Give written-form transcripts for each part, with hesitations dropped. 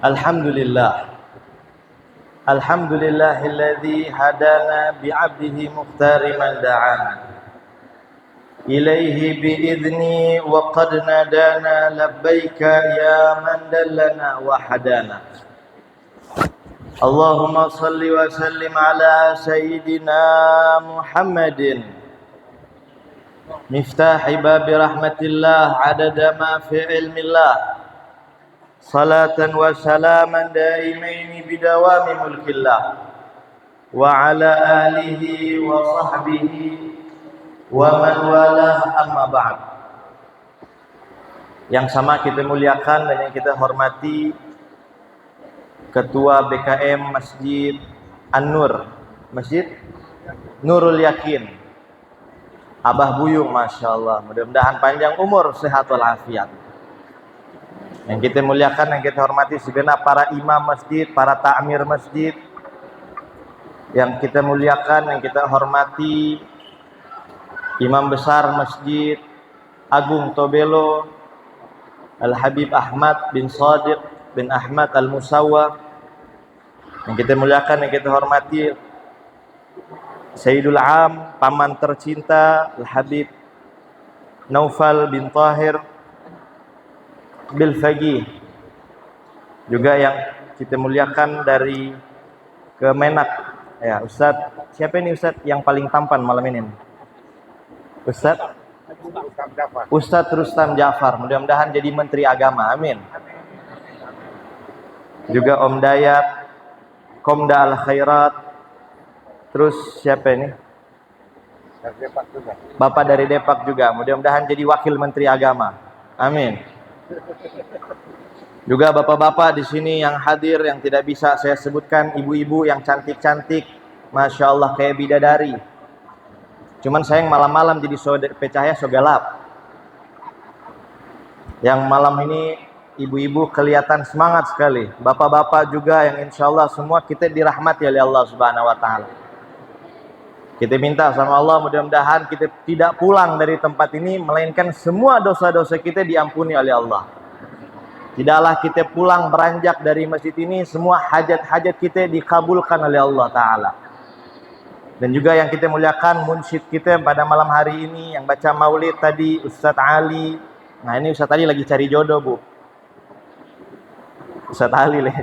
Alhamdulillah. Alhamdulillahilladzi hadana bi'abdihi mukhtari man da'ana ilaihi bi'idzni wa qad nadana labbaika ya man dallana wa hadana. Allahumma salli wa sallim ala sayyidina Muhammadin miftahi babi rahmatillah adada ma fi ilmillah salatan wa salaman daimaini bidawami mulkillah wa ala alihi wa sahbihi wa man walah amma ba'd. Yang sama kita muliakan dan yang kita hormati Ketua BKM Masjid An-Nur, Masjid Nurul Yakin, Abah Buyung, Masya Allah, mudah-mudahan panjang umur, sehat walafiat. Yang kita muliakan, yang kita hormati segenap para imam masjid, para ta'mir masjid. Yang kita muliakan, yang kita hormati Imam besar Masjid Agung Tobelo Al-Habib Ahmad bin Shadiq bin Ahmad Al-Musawwa. Yang kita muliakan, yang kita hormati Sayyidul Am, paman tercinta Al-Habib Naufal bin Tahir Bil Faqih. Juga yang kita muliakan dari Kemenak, ya Ustadz, siapa ini Ustadz yang paling tampan malam ini? Ustadz Rustam Jafar, mudah-mudahan jadi Menteri Agama, amin. Juga Om Dayat, Komda Al Khairat. Terus siapa ini? Bapak dari Depak juga, mudah-mudahan jadi Wakil Menteri Agama, amin. Juga bapak-bapak di sini yang hadir, yang tidak bisa saya sebutkan, ibu-ibu yang cantik-cantik, Masya Allah kayak bidadari. Cuman sayang malam-malam jadi pecahnya so gelap. Yang malam ini ibu-ibu kelihatan semangat sekali. Bapak-bapak juga yang insya Allah semua kita dirahmati oleh Allah Subhanahu Wa Taala. Kita minta sama Allah mudah-mudahan kita tidak pulang dari tempat ini melainkan semua dosa-dosa kita diampuni oleh Allah. Tidaklah kita pulang beranjak dari masjid ini semua hajat-hajat kita dikabulkan oleh Allah Ta'ala. Dan juga yang kita muliakan munsyid kita pada malam hari ini yang baca maulid tadi Ustadz Ali. Nah ini Ustadz Ali lagi cari jodoh, Bu. Ustadz Ali leh.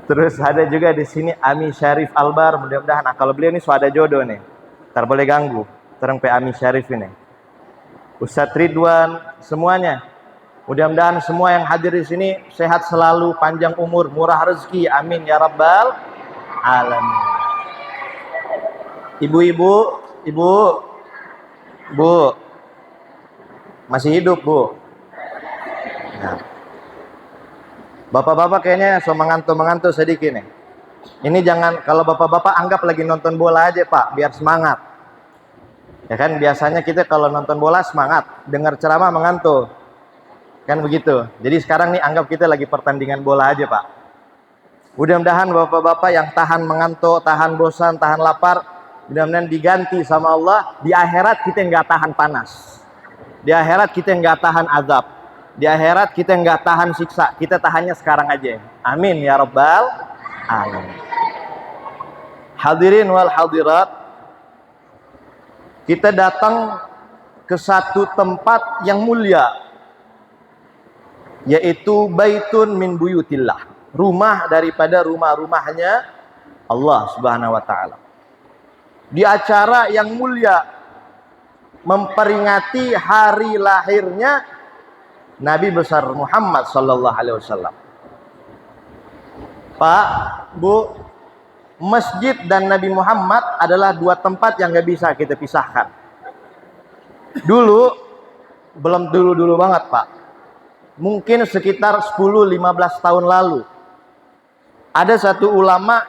Terus ada juga di sini Ami Syarif Albar, mudah-mudahan kalau beliau ini sudah ada jodoh nih. Ntar boleh ganggu. Terang pe Ami Syarif ini. Ustadz Ridwan, semuanya. Mudah-mudahan semua yang hadir di sini sehat selalu, panjang umur, murah rezeki. Amin ya rabbal alamin. Ibu-ibu, Bu, masih hidup, Bu. Nah. Bapak-bapak kayaknya so mengantuk sedikit nih. Ini jangan, kalau bapak-bapak anggap lagi nonton bola aja Pak, biar semangat. Ya kan, biasanya kita kalau nonton bola semangat, dengar ceramah mengantuk. Kan begitu. Jadi sekarang nih anggap kita lagi pertandingan bola aja Pak. Mudah-mudahan bapak-bapak yang tahan mengantuk, tahan bosan, tahan lapar, mudah-mudahan diganti sama Allah. Di akhirat kita nggak tahan panas. Di akhirat kita nggak tahan azab. Di akhirat kita nggak tahan siksa. Kita tahannya sekarang aja. Amin ya rabbal alamin. Hadirin wal hadirat, kita datang ke satu tempat yang mulia, yaitu baitun min buyutillah, rumah daripada rumah-rumahnya Allah Subhanahu wa taala. Di acara yang mulia memperingati hari lahirnya Nabi besar Muhammad sallallahu alaihi wasallam. Pak, Bu, masjid dan Nabi Muhammad adalah dua tempat yang gak bisa kita pisahkan. Belum dulu banget Pak. Mungkin sekitar 10-15 tahun lalu. Ada satu ulama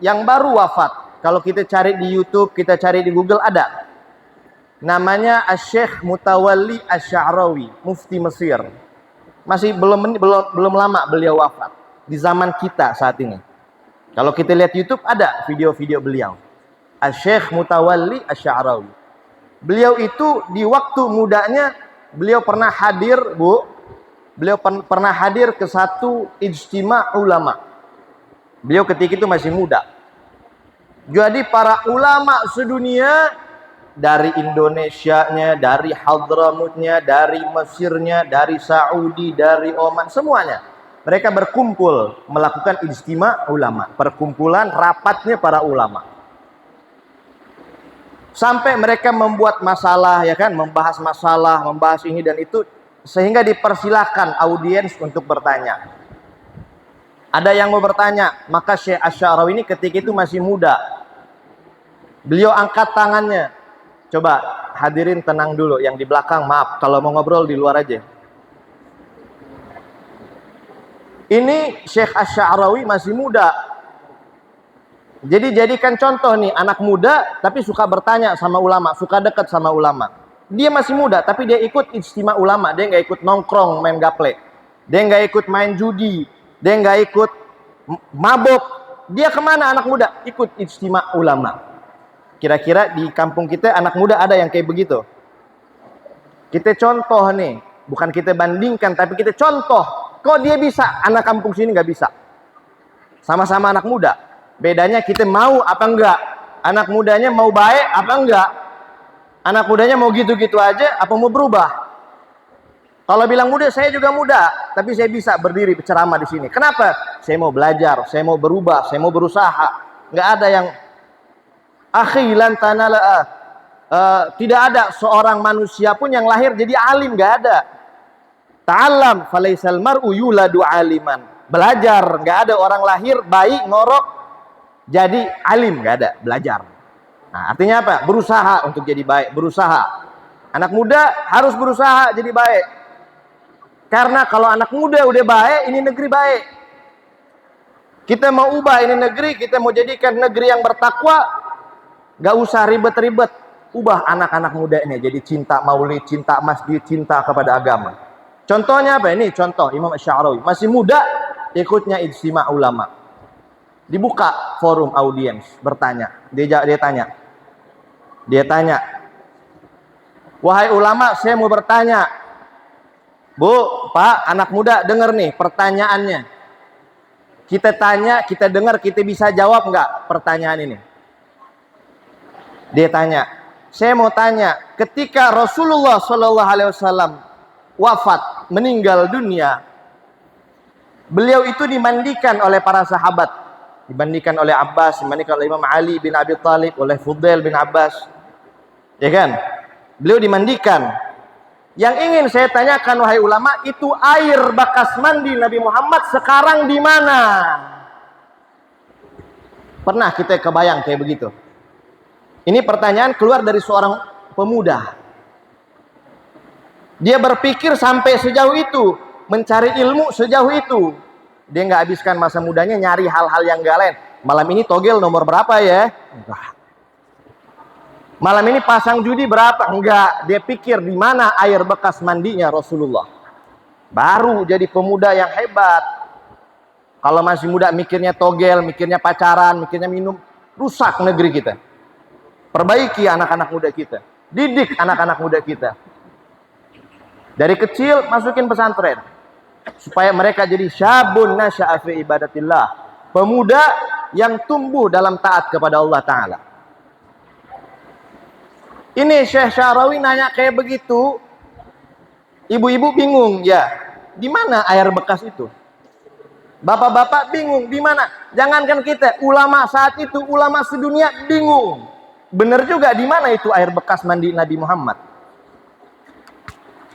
yang baru wafat. Kalau kita cari di YouTube, kita cari di Google ada. Namanya Syekh Mutawalli Asy-Sya'rawi, mufti Mesir. Masih belum lama beliau wafat di zaman kita saat ini. Kalau kita lihat YouTube ada video-video beliau. Syekh Mutawalli Asy-Sya'rawi. Beliau itu di waktu mudanya beliau pernah hadir, Bu, beliau pernah hadir ke satu ijtima ulama. Beliau ketika itu masih muda. Jadi para ulama sedunia, dari Indonesianya, dari Hadramutnya, dari Mesirnya, dari Saudi, dari Oman, semuanya mereka berkumpul melakukan ijtima ulama, perkumpulan rapatnya para ulama. Sampai mereka membuat masalah, ya kan, membahas masalah, membahas ini dan itu, sehingga dipersilahkan audiens untuk bertanya. Ada yang mau bertanya, maka Syekh Asy-Sya'rawi ini ketika itu masih muda. Beliau angkat tangannya. Coba hadirin tenang dulu, yang di belakang maaf, kalau mau ngobrol di luar aja. Ini Syekh Asy-Sya'rawi masih muda. Jadi jadikan contoh nih, anak muda tapi suka bertanya sama ulama, suka dekat sama ulama. Dia masih muda tapi dia ikut ijtima ulama, dia nggak ikut nongkrong main gaple. Dia nggak ikut main judi, dia nggak ikut mabok. Dia kemana anak muda? Ikut ijtima ulama. Kira-kira di kampung kita anak muda ada yang kayak begitu? Kita contoh nih, bukan kita bandingkan tapi kita contoh. Kok dia bisa, anak kampung sini nggak bisa? Sama-sama anak muda. Bedanya kita mau apa enggak? Anak mudanya mau baik apa enggak? Anak mudanya mau gitu-gitu aja apa mau berubah? Kalau bilang muda, saya juga muda, tapi saya bisa berdiri berceramah di sini. Kenapa? Saya mau belajar, saya mau berubah, saya mau berusaha. Nggak ada yang akhilan tanala. Tidak ada seorang manusia pun yang lahir jadi alim, nggak ada. Ta'allam falaisal mar'u yuladu aliman. Belajar, nggak ada orang lahir baik ngorok jadi alim, nggak ada, belajar. Nah, artinya apa? Berusaha untuk jadi baik, berusaha. Anak muda harus berusaha jadi baik. Karena kalau anak muda udah baik, ini negeri baik. Kita mau ubah ini negeri, kita mau jadikan negeri yang bertakwa, nggak usah ribet-ribet. Ubah anak-anak muda ini jadi cinta maulid, cinta masjid, cinta kepada agama. Contohnya apa ini? Contoh Imam Asy-Sya'rawi masih muda, ikutnya ijtima ulama. Dibuka forum audiens, bertanya. Dia tanya, wahai ulama, saya mau bertanya. Bu, Pak, anak muda, dengar nih pertanyaannya. Kita tanya, kita dengar, kita bisa jawab nggak pertanyaan ini? Dia tanya, saya mau tanya, ketika Rasulullah SAW wafat, meninggal dunia, beliau itu dimandikan oleh para sahabat, dimandikan oleh Abbas, dimandikan oleh Imam Ali bin Abi Thalib, oleh Fudail bin Abbas, ya kan? Beliau dimandikan. Yang ingin saya tanyakan wahai ulama, itu air bekas mandi Nabi Muhammad sekarang di mana? Pernah kita kebayang kayak begitu? Ini pertanyaan keluar dari seorang pemuda. Dia berpikir sampai sejauh itu, mencari ilmu sejauh itu. Dia nggak habiskan masa mudanya nyari hal-hal yang nggak lain. Malam ini togel nomor berapa ya? Enggak. Malam ini pasang judi berapa? Enggak. Dia pikir di mana air bekas mandinya Rasulullah. Baru jadi pemuda yang hebat. Kalau masih muda mikirnya togel, mikirnya pacaran, mikirnya minum, rusak negeri kita. Perbaiki anak-anak muda kita. Didik anak-anak muda kita. Dari kecil masukin pesantren supaya mereka jadi syabun nasya'a fi ibadatillah, pemuda yang tumbuh dalam taat kepada Allah Ta'ala. Ini Syekh Sya'rawi nanya kayak begitu, ibu-ibu bingung, ya di mana air bekas itu? Bapak-bapak bingung, di mana? Jangankan kita, ulama saat itu, ulama sedunia bingung. Bener juga, di mana itu air bekas mandi Nabi Muhammad?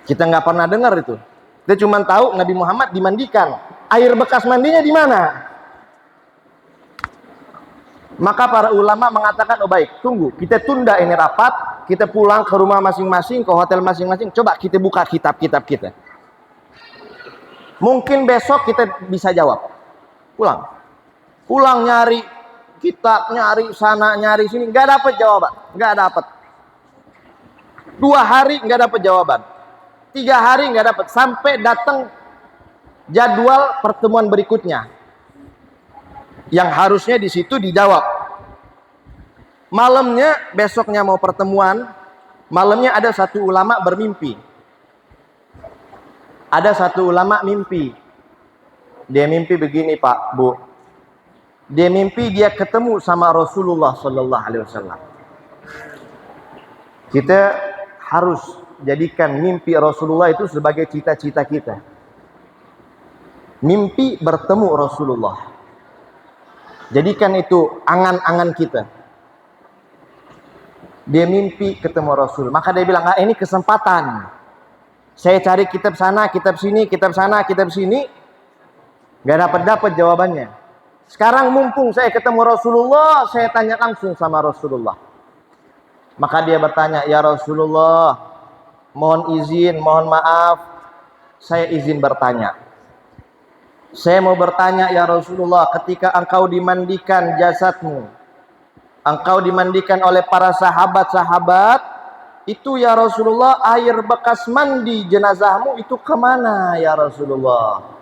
Kita nggak pernah dengar itu. Kita cuma tahu Nabi Muhammad dimandikan. Air bekas mandinya di mana? Maka para ulama mengatakan, oh baik, tunggu. Kita tunda ini rapat. Kita pulang ke rumah masing-masing, ke hotel masing-masing. Coba kita buka kitab-kitab kita. Mungkin besok kita bisa jawab. Pulang. Pulang nyari kitab, nyari sana, nyari sini. Nggak dapat jawaban. Nggak dapat. 2 hari nggak dapat jawaban. 3 hari nggak dapat, sampai datang jadwal pertemuan berikutnya yang harusnya di situ dijawab. Malamnya, besoknya mau pertemuan, malamnya ada satu ulama bermimpi. Ada satu ulama mimpi. Dia mimpi begini, Pak, Bu. Dia mimpi dia ketemu sama Rasulullah sallallahu alaihi wasallam. Kita harus jadikan mimpi Rasulullah itu sebagai cita-cita kita. Mimpi bertemu Rasulullah. Jadikan itu angan-angan kita. Dia mimpi ketemu Rasul. Maka dia bilang, ini kesempatan. Saya cari kitab sana, kitab sini, kitab sana, kitab sini. Gak dapat jawabannya. Sekarang mumpung saya ketemu Rasulullah, saya tanya langsung sama Rasulullah. Maka dia bertanya, ya Rasulullah, mohon izin, mohon maaf, saya izin bertanya. Saya mau bertanya ya Rasulullah, ketika engkau dimandikan jasadmu, engkau dimandikan oleh para sahabat-sahabat, itu ya Rasulullah, air bekas mandi jenazahmu itu kemana ya Rasulullah?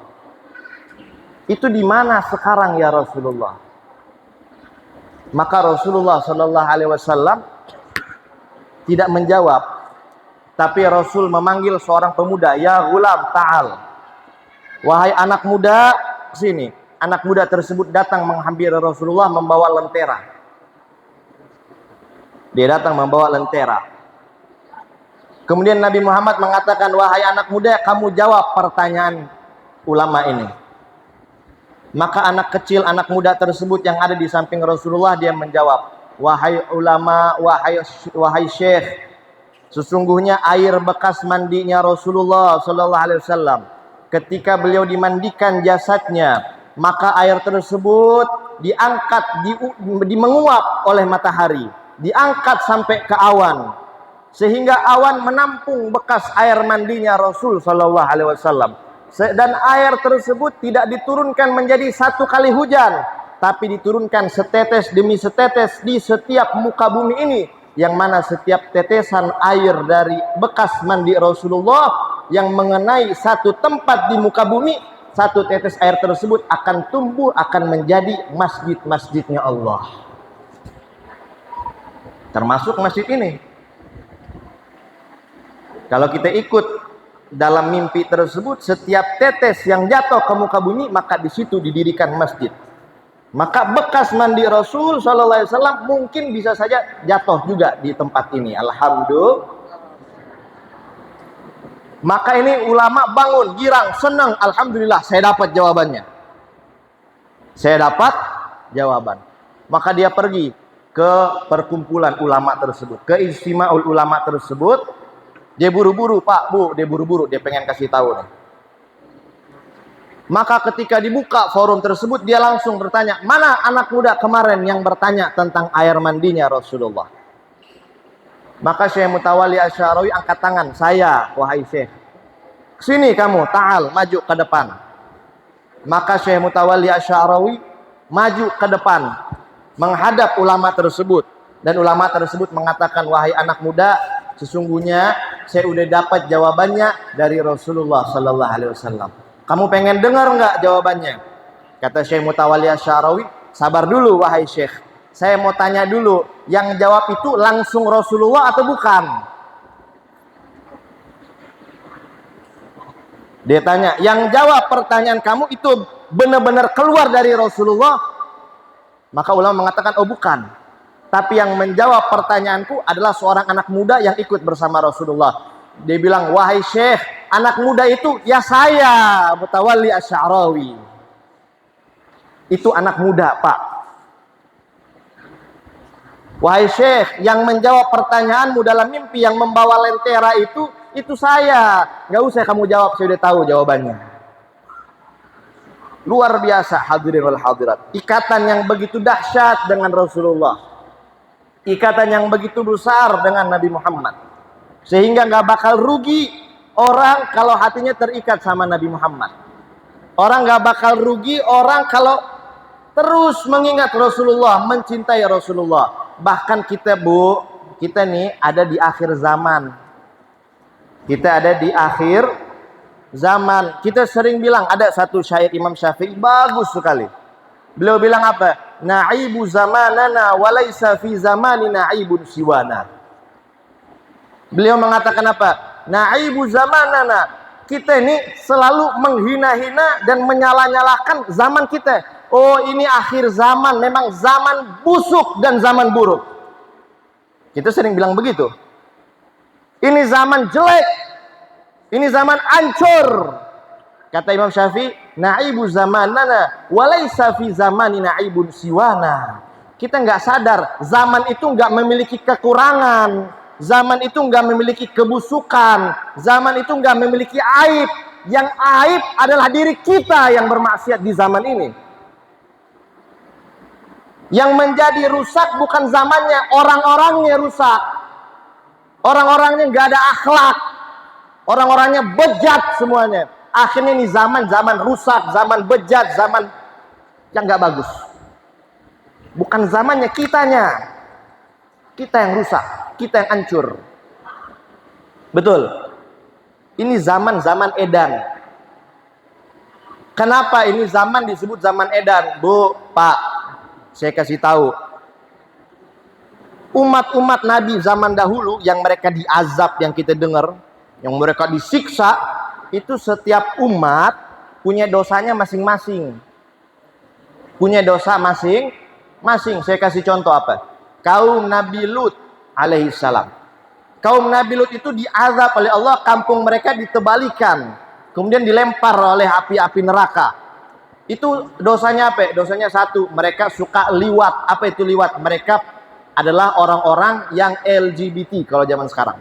Itu di mana sekarang ya Rasulullah? Maka Rasulullah sallallahu alaihi wasallam tidak menjawab, tapi Rasul memanggil seorang pemuda, ya gulam ta'al. Wahai anak muda, sini. Anak muda tersebut datang menghampiri Rasulullah membawa lentera. Dia datang membawa lentera. Kemudian Nabi Muhammad mengatakan, wahai anak muda, kamu jawab pertanyaan ulama ini. Maka anak kecil, anak muda tersebut yang ada di samping Rasulullah, dia menjawab, wahai ulama, wahai syekh, sesungguhnya air bekas mandinya Rasulullah sallallahu alaihi wasallam, ketika beliau dimandikan jasadnya, maka air tersebut diangkat, menguap oleh matahari, diangkat sampai ke awan, sehingga awan menampung bekas air mandinya Rasul sallallahu alaihi wasallam. Dan air tersebut tidak diturunkan menjadi satu kali hujan, tapi diturunkan setetes demi setetes di setiap muka bumi ini, yang mana setiap tetesan air dari bekas mandi Rasulullah yang mengenai satu tempat di muka bumi, satu tetes air tersebut akan tumbuh, akan menjadi masjid-masjidnya Allah. Termasuk masjid ini. Kalau kita ikut dalam mimpi tersebut, setiap tetes yang jatuh ke muka bumi, maka di situ didirikan masjid. Maka bekas mandi Rasul sallallahu alaihi wasallam mungkin bisa saja jatuh juga di tempat ini. Alhamdulillah. Maka ini ulama bangun, girang, senang. Alhamdulillah, saya dapat jawabannya. Saya dapat jawaban. Maka dia pergi ke perkumpulan ulama tersebut, ke istimewa ulama tersebut. Dia buru-buru, Pak, Bu, dia buru-buru, dia pengen kasih tahu nih. Maka ketika dibuka forum tersebut, dia langsung bertanya, mana anak muda kemarin yang bertanya tentang air mandinya Rasulullah? Maka Syekh Mutawalli Asy'arawi angkat tangan, saya, wahai Syekh. Sini kamu, ta'al, maju ke depan. Maka Syekh Mutawalli Asy'arawi maju ke depan, menghadap ulama tersebut. Dan ulama tersebut mengatakan, wahai anak muda, sesungguhnya saya udah dapat jawabannya dari Rasulullah sallallahu alaihi wasallam. Kamu pengen dengar nggak jawabannya? Kata Syekh Mutawalli Asy'arawi, sabar dulu wahai Syekh. Saya mau tanya dulu, yang jawab itu langsung Rasulullah atau bukan? Dia tanya, yang jawab pertanyaan kamu itu benar-benar keluar dari Rasulullah? Maka ulama mengatakan, oh bukan. Tapi yang menjawab pertanyaanku adalah seorang anak muda yang ikut bersama Rasulullah. Dia bilang, wahai Syekh, anak muda itu ya saya, Mutawalli Asy'arawi. Itu anak muda, Pak. Wahai Syekh, yang menjawab pertanyaanmu dalam mimpi yang membawa lentera itu saya. Gak usah kamu jawab, saya udah tahu jawabannya. Luar biasa, hadirin wal hadirat. Ikatan yang begitu dahsyat dengan Rasulullah. Ikatan yang begitu besar dengan Nabi Muhammad, sehingga gak bakal rugi orang kalau hatinya terikat sama Nabi Muhammad. Orang gak bakal rugi orang kalau terus mengingat Rasulullah, mencintai Rasulullah. Bahkan kita, Bu, kita nih ada di akhir zaman. Kita ada di akhir zaman. Kita sering bilang, ada satu syair Imam Syafi'i bagus sekali. Beliau bilang apa? Na'ibu zamanana walaysa fi zamanina aibun siwana. Beliau mengatakan apa? Na'ibu zamanana, kita ini selalu menghina-hina dan menyala-nyalakan zaman kita. Oh, ini akhir zaman, memang zaman busuk dan zaman buruk. Kita sering bilang begitu. Ini zaman jelek, ini zaman hancur. Kata Imam Syafi'i, na'ibu zamanana walaysa fi zamani na'ibun siwana. Kita nggak sadar, zaman itu nggak memiliki kekurangan, zaman itu nggak memiliki kebusukan, zaman itu nggak memiliki aib. Yang aib adalah diri kita yang bermaksiat di zaman ini. Yang menjadi rusak bukan zamannya, orang-orangnya rusak. Orang-orangnya nggak ada akhlak, orang-orangnya bejat semuanya. Akhirnya ini zaman rusak, zaman bejat, zaman yang nggak bagus. Bukan zamannya, kitanya. Kita yang rusak, kita yang hancur. Betul. Ini zaman edan. Kenapa ini zaman disebut zaman edan? Bu, Pak, saya kasih tahu. Umat-umat Nabi zaman dahulu yang mereka diazab, yang kita dengar, yang mereka disiksa, itu setiap umat punya dosanya masing-masing. Punya dosa masing-masing. Saya kasih contoh apa? Kaum Nabi Lut alaihissalam. Kaum Nabi Lut itu diazab oleh Allah, kampung mereka ditebalikan, kemudian dilempar oleh api-api neraka. Itu dosanya apa? Dosanya satu, mereka suka liwat. Apa itu liwat? Mereka adalah orang-orang yang LGBT kalau zaman sekarang.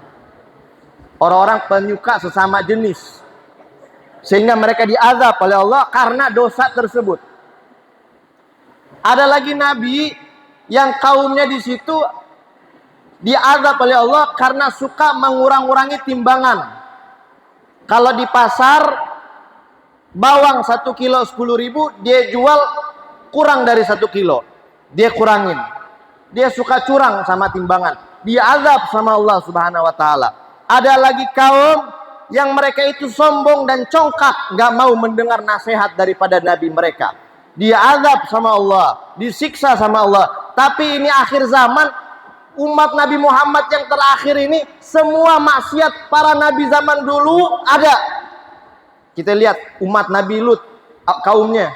Orang-orang penyuka sesama jenis. Sehingga mereka diazab oleh Allah karena dosa tersebut. Ada lagi nabi yang kaumnya di situ diazab oleh Allah karena suka mengurang-urangi timbangan. Kalau di pasar bawang 1 kilo 10.000, dia jual kurang dari 1 kilo, dia kurangin. Dia suka curang sama timbangan, dia azab sama Allah Subhanahu wa taala. Ada lagi kaum yang mereka itu sombong dan congkak, nggak mau mendengar nasihat daripada nabi mereka. Dia azab sama Allah, disiksa sama Allah. Tapi ini akhir zaman, umat Nabi Muhammad yang terakhir ini, semua maksiat para nabi zaman dulu ada. Kita lihat umat Nabi Lut, kaumnya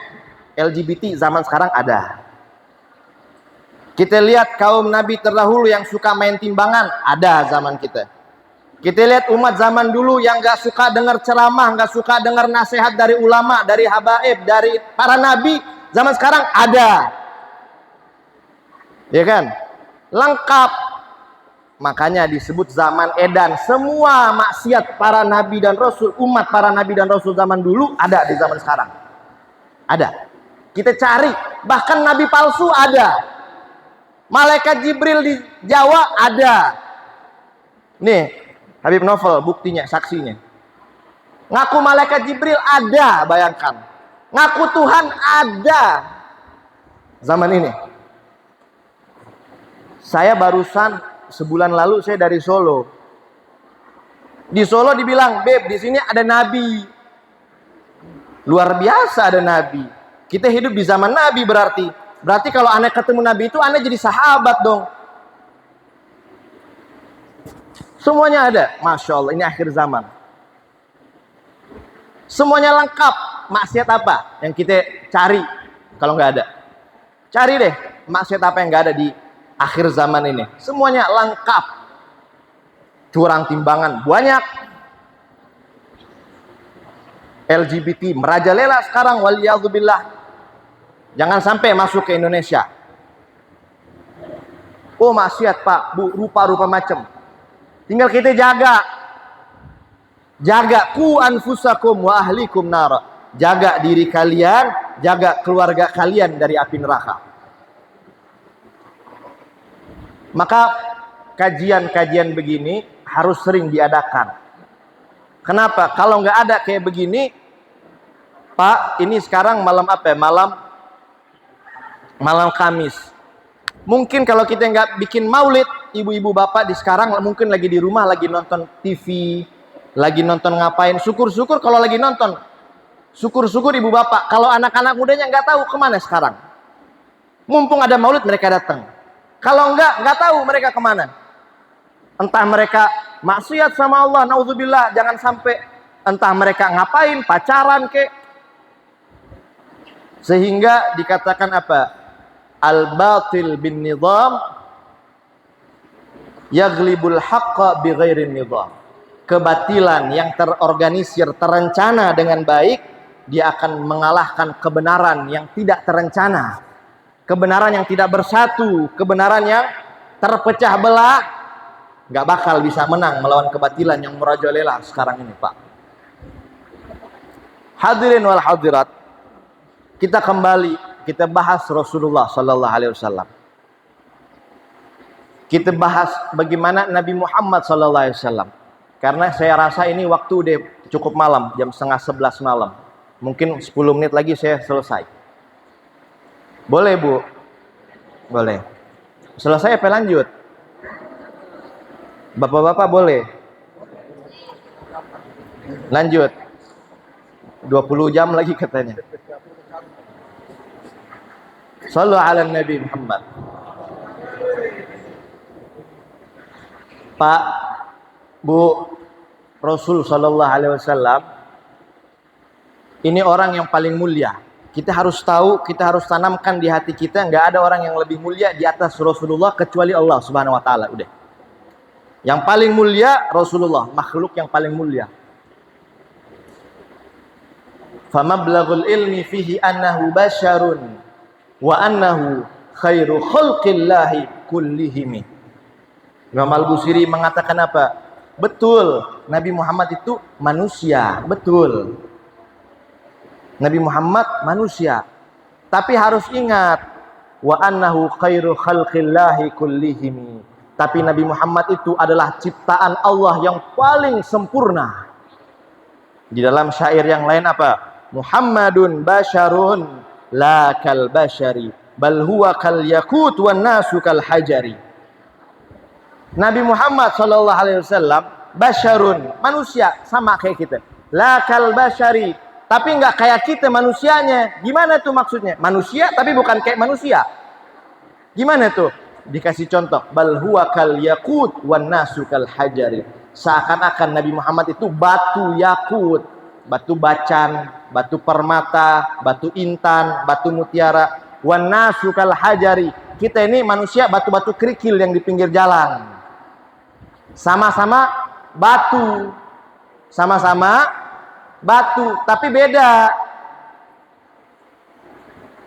LGBT zaman sekarang ada. Kita lihat kaum nabi terdahulu yang suka main timbangan, ada zaman kita. Kita lihat umat zaman dulu yang gak suka dengar ceramah, gak suka dengar nasihat dari ulama, dari habaib, dari para nabi, zaman sekarang ada. Ya kan? Lengkap. Makanya disebut zaman edan. Semua maksiat para nabi dan rasul, umat para nabi dan rasul zaman dulu ada di zaman sekarang. Ada. Kita cari, bahkan nabi palsu ada. Malaikat Jibril di Jawa ada. Nih, Habib Novel buktinya, saksinya. Ngaku malaikat Jibril ada, bayangkan. Ngaku Tuhan ada. Zaman ini. Saya barusan sebulan lalu saya dari Solo. Di Solo dibilang, "Beb, di sini ada nabi." Luar biasa ada nabi. Kita hidup di zaman nabi berarti. Berarti kalau Anda ketemu nabi itu, Anda jadi sahabat dong. Semuanya ada. Masya Allah, ini akhir zaman. Semuanya lengkap. Maksiat apa yang kita cari kalau nggak ada? Cari deh, maksiat apa yang nggak ada di akhir zaman ini. Semuanya lengkap. Curang timbangan banyak. LGBT merajalela sekarang, waliyadzubillah. Jangan sampai masuk ke Indonesia. Oh, maksiat Pak, Bu, rupa-rupa macam. Tinggal kita jaga. Jaga ku anfusakum wa ahlikum nar. Jaga diri kalian, jaga keluarga kalian dari api neraka. Maka kajian-kajian begini harus sering diadakan. Kenapa? Kalau nggak ada kayak begini, Pak, ini sekarang malam apa ya? Malam Kamis. Mungkin kalau kita nggak bikin maulid, ibu-ibu bapak di sekarang mungkin lagi di rumah, lagi nonton TV, lagi nonton ngapain. Syukur-syukur kalau lagi nonton. Syukur-syukur ibu bapak. Kalau anak-anak mudanya nggak tahu kemana sekarang. Mumpung ada maulid mereka datang. Kalau nggak tahu mereka kemana. Entah mereka maksiat sama Allah, naudzubillah, jangan sampai entah mereka ngapain, pacaran kek. Sehingga dikatakan apa? Al-batil bin nizam yaglibul haqqa bighairin nizam. Kebatilan yang terorganisir, terencana dengan baik, dia akan mengalahkan kebenaran yang tidak terencana. Kebenaran yang tidak bersatu, kebenaran yang terpecah belah, nggak bakal bisa menang melawan kebatilan yang merajalela sekarang ini, Pak. Hadirin wal hadirat, kita kembali, kita bahas Rasulullah Sallallahu Alaihi Wasallam. Kita bahas bagaimana Nabi Muhammad Sallallahu Alaihi Wasallam. Karena saya rasa ini waktu udah cukup malam, jam 10:30 malam. Mungkin 10 menit lagi saya selesai. Boleh, Bu? Boleh. Selesai apa lanjut? Bapak-bapak boleh? Lanjut. 20 jam lagi katanya. Shallu ala Nabi Muhammad. Pak, Bu, Rasul Sallallahu Alaihi Wasallam ini orang yang paling mulia. Kita harus tahu, kita harus tanamkan di hati kita, nggak ada orang yang lebih mulia di atas Rasulullah kecuali Allah Subhanahu Wa Taala. Udah. Yang paling mulia Rasulullah, makhluk yang paling mulia. Famablaghul ilmi fihi annahu basyarun wa annahu khairu khalqillahi kullihim. Imam Al-Busiri mengatakan apa? Betul, Nabi Muhammad itu manusia, betul. Nabi Muhammad manusia. Tapi harus ingat, wa annahu khairu khalqillahi kullihim. Tapi Nabi Muhammad itu adalah ciptaan Allah yang paling sempurna. Di dalam syair yang lain apa? Muhammadun basyarun la kal basyari bal huwa kal yakut wan nasu kal hajari. Nabi Muhammad sallallahu alaihi wasallam basyarun, manusia sama kayak kita. La kal basyari, tapi enggak kayak kita manusianya. Gimana tuh maksudnya? Manusia tapi bukan kayak manusia. Gimana tuh? Dikasih contoh, bal huwa kal yakut wan nasu kal hajari. Seakan-akan Nabi Muhammad itu batu yakut, batu bacan, batu permata, batu intan, batu mutiara, wan nasu kal hajari. Kita ini manusia batu-batu kerikil yang di pinggir jalan. Sama-sama batu. Sama-sama batu, tapi beda.